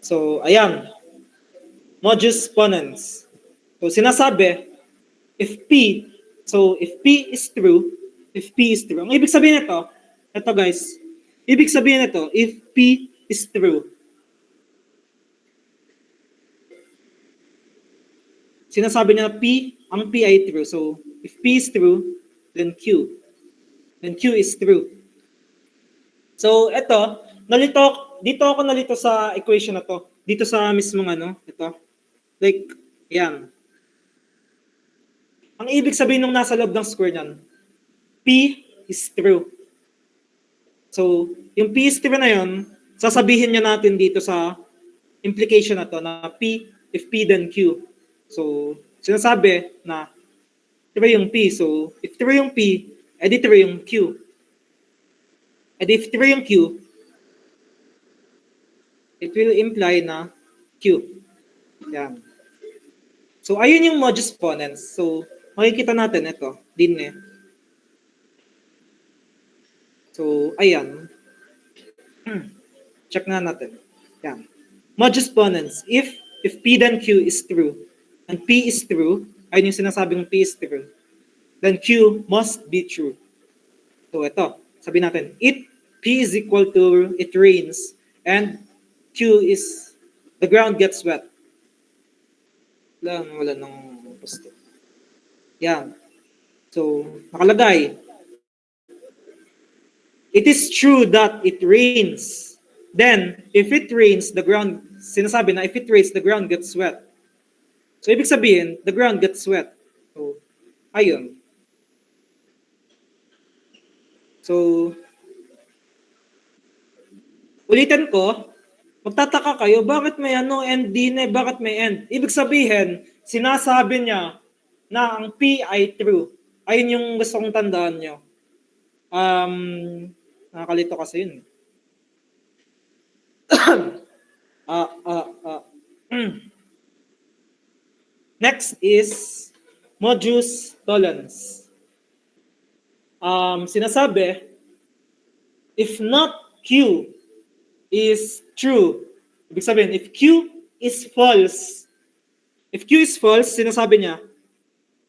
So, ayan. Modus ponens. So, sinasabi, if P is true, ang ibig sabihin ito guys, ibig sabihin ito, if P is true, sinasabi niya ang P ay true. So, if P is true, then Q is true. So, dito ako nalito sa equation na to. Dito sa mismong ito. Like, yan. Ang ibig sabihin nung nasa loob ng square niyan, P is true. So, yung P is true na yun, sasabihin niya natin dito sa implication na to na if P then Q. So, sinasabi na true yung P. So, if true yung P, edi true yung Q. And if true yung Q, it will imply na Q. Yan. So, ayun yung modus ponens. So, makikita natin ito. Din So, ayan. Check nga natin. Yan. Modus ponens. If P then Q is true, and P is true, ayun yung sinasabing P is true, then Q must be true. So, ito. Sabi natin, P is equal to it rains, and Q is the ground gets wet. Wala nang posto. Yan. So, nakalagay. It is true that it rains. Then, if it rains, sinasabi na if it rains, the ground gets wet. So, ibig sabihin, the ground gets wet. So, ayun. So, ulitin ko, magtataka kayo, bakit may end din bakit may end? Ibig sabihin, sinasabi niya na ang P ay true. Ayun yung gusto kong tandaan nyo. Nakakalito kasi yun. Next is modus tollens. Sinasabi, if not Q is true, ibig sabihin, if Q is false, sinasabi niya,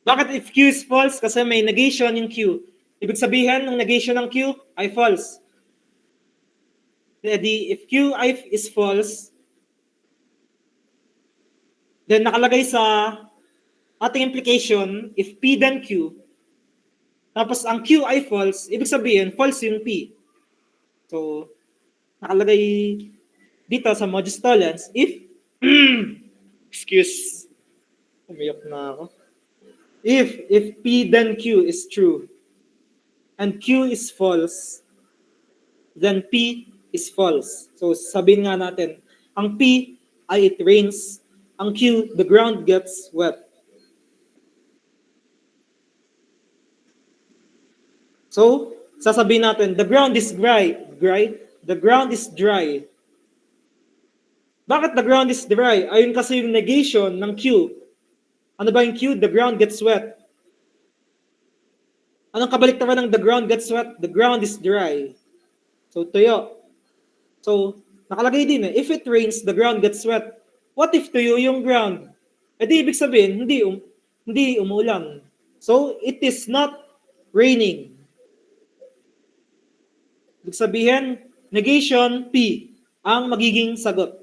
bakit if Q is false? Kasi may negation yung Q. Ibig sabihin, ng negation ng Q ay false. If Q is false, then nakalagay sa ating implication, if P then Q, Tapos ang Q ay false, ibig sabihin, false yung P. So, nakalagay dito sa modus tollens, if, excuse, umiyak na ako. If P then Q is true, and Q is false, then P is false. So, sabihin nga natin, ang P ay it rains, ang Q, the ground gets wet. So, sasabihin natin, the ground is dry. The ground is dry. Bakit the ground is dry? Ayun kasi yung negation ng Q. Ano ba yung Q? The ground gets wet. Anong kabaliktaran ng the ground gets wet? The ground is dry. So, tuyo. So, nakalagay din if it rains, the ground gets wet. What if tuyo yung ground? E di ibig sabihin, hindi umulan. So, it is not raining. Ibig sabihin, negation P ang magiging sagot.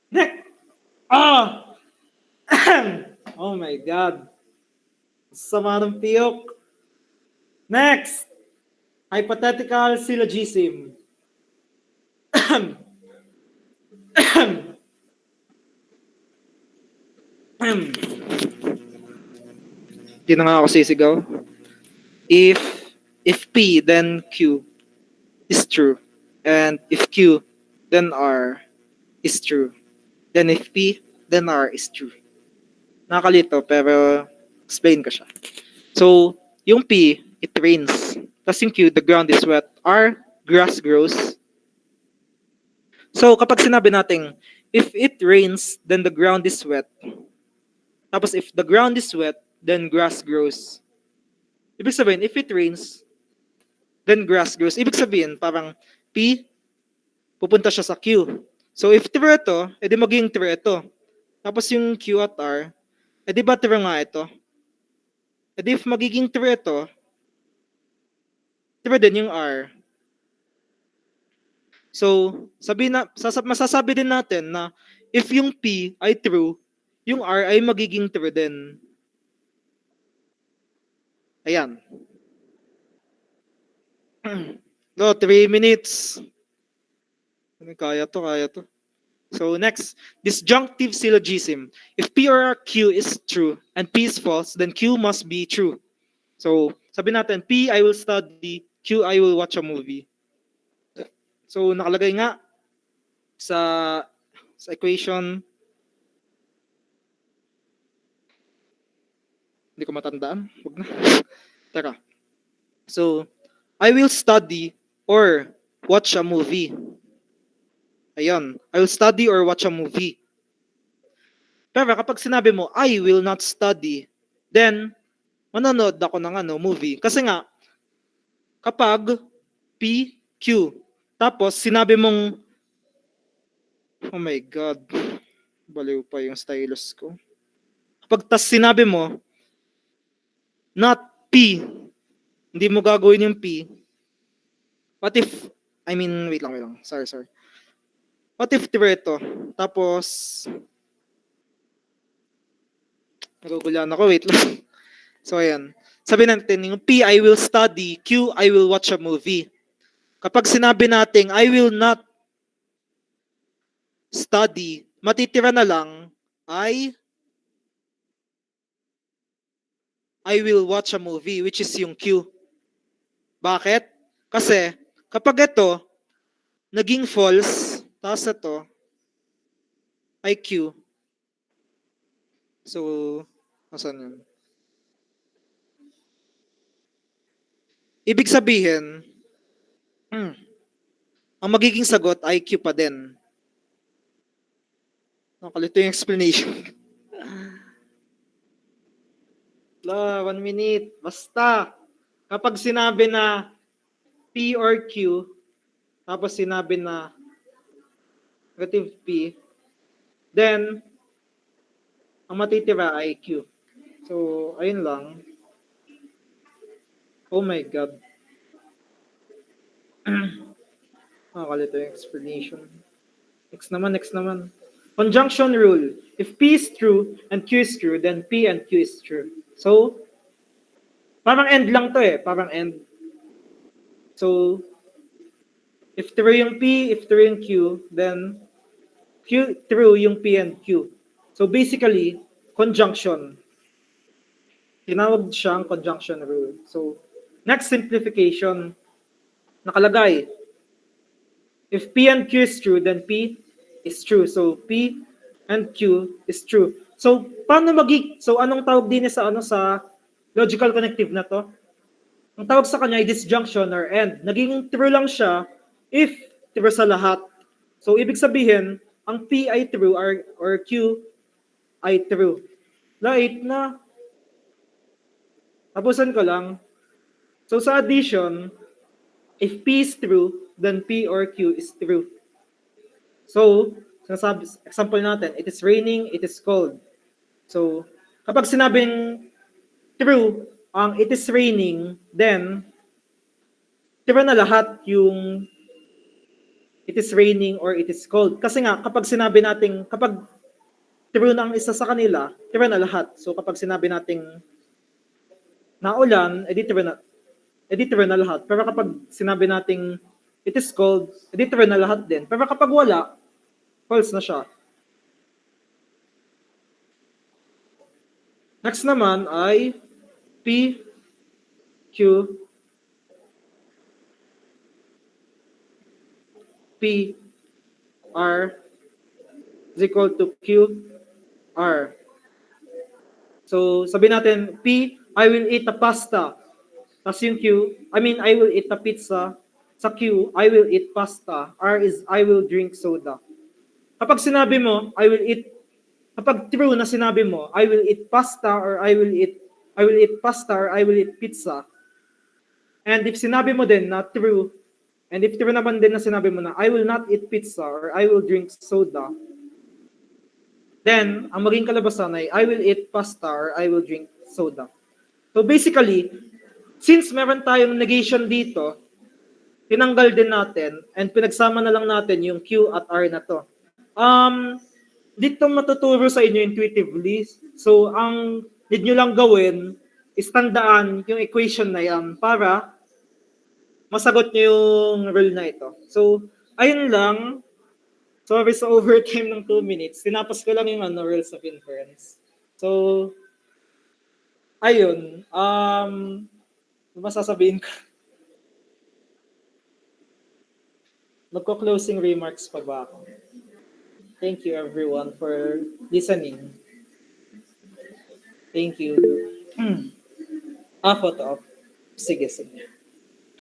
Next. Oh my God. Sama ng piyok. Next. Hypothetical syllogism. Hindi na nga ako sisigaw. If P, then Q is true. And if Q, then R is true. Then if P, then R is true. Nakakalito, pero explain ko siya. So, yung P, it rains. Tapos yung Q, the ground is wet. R, grass grows. So, kapag sinabi natin, if it rains, then the ground is wet. Tapos if the ground is wet, then grass grows. Ibig sabihin, if it rains, then grass grows. Ibig sabihin, parang P, pupunta siya sa Q. So if true ito, edi magiging true ito. Tapos yung Q at R, edi ba true nga ito? Edi if magiging true ito, true din yung R. So, masasabi din natin na if yung P ay true, yung R ay magiging true din. Ayan. No, 3 minutes. Kaya to. So next, disjunctive syllogism. If P or Q is true and P is false, then Q must be true. So, sabi natin, P, I will study, Q, I will watch a movie. So, nakalagay nga sa equation, hindi ko matandaan. Huwag na. Teka. So, I will study or watch a movie. Ayun. I will study or watch a movie. Pero kapag sinabi mo, I will not study, then, manonood ako ng movie. Kasi nga, kapag P, Q, tapos sinabi mong, oh my God, baliw pa yung stylus ko. Kapag sinabi mo, not P, hindi mo gagawin yung P, what if, wait lang, sorry. What if true ito? Tapos, nagugulan ako, wait lang. So, ayan. Sabi natin, yung P, I will study, Q, I will watch a movie. Kapag sinabi natin, I will not study, matitira na lang, I will watch a movie, which is yung Q. Bakit? Kasi, kapag ito, naging false, tapos ito, ay Q. So, asan yun? Ibig sabihin, ang magiging sagot ay Q pa din. Nakalito yung explanation. 1 minute. Basta, kapag sinabi na P or Q, tapos sinabi na negative P, then, ang matitira ay Q. So, ayun lang. Oh my God. Nakakalito yung explanation. Next naman. Conjunction rule. If P is true and Q is true, then P and Q is true. So, Parang end lang to eh. Parang end. So, if true yung P, if true yung Q, then Q, true yung P and Q. So basically, conjunction. Tinawag siyang conjunction rule. So, next simplification, nakalagay, if P and Q is true, then P is true. So, P and Q is true. So, paano so anong tawag din sa sa logical connective na to? Ang tawag sa kanya ay disjunction or end. Naging true lang siya if true sa lahat. So, ibig sabihin, ang P ay true or Q ay true. Lait na. Tapusan ko lang. So, sa addition, if P is true, then P or Q is true. So, example natin, it is raining, it is cold. So, kapag sinabing true, ang it is raining, then true na lahat yung it is raining or it is cold. Kasi nga, kapag sinabi natin, kapag true na ang isa sa kanila, true na lahat. So, kapag sinabi nating naulan, edi true na lahat. Pero kapag sinabi nating it is cold, edi true na lahat din. Pero kapag wala, false na siya. Next naman ay P, Q, P, R is equal to Q, R. So, sabi natin, P, I will eat a pasta. Tapos yung Q, I will eat a pizza. Sa Q, I will eat pasta. R is, I will drink soda. Kapag sinabi mo, kapag true na sinabi mo, I will eat pasta or I will eat pasta or I will eat pizza. And if sinabi mo din na true, and if true naman din na sinabi mo na I will not eat pizza or I will drink soda, then ang maging kalabasan ay I will eat pasta or I will drink soda. So basically, since meron tayong negation dito, tinanggal din natin and pinagsama na lang natin yung Q at R na to. Dito matuturo sa inyo intuitively. So, ang need nyo lang gawin is tandaan yung equation na yan para masagot nyo yung rule na ito. So, ayun lang. Sorry sa overtime ng 2 minutes. Tinapos ko lang yung rules of inference. So, ayun. Masasabihin ko. Magko-closing remarks pa ba ako? Thank you everyone for listening. Thank you. Photo op. Sige.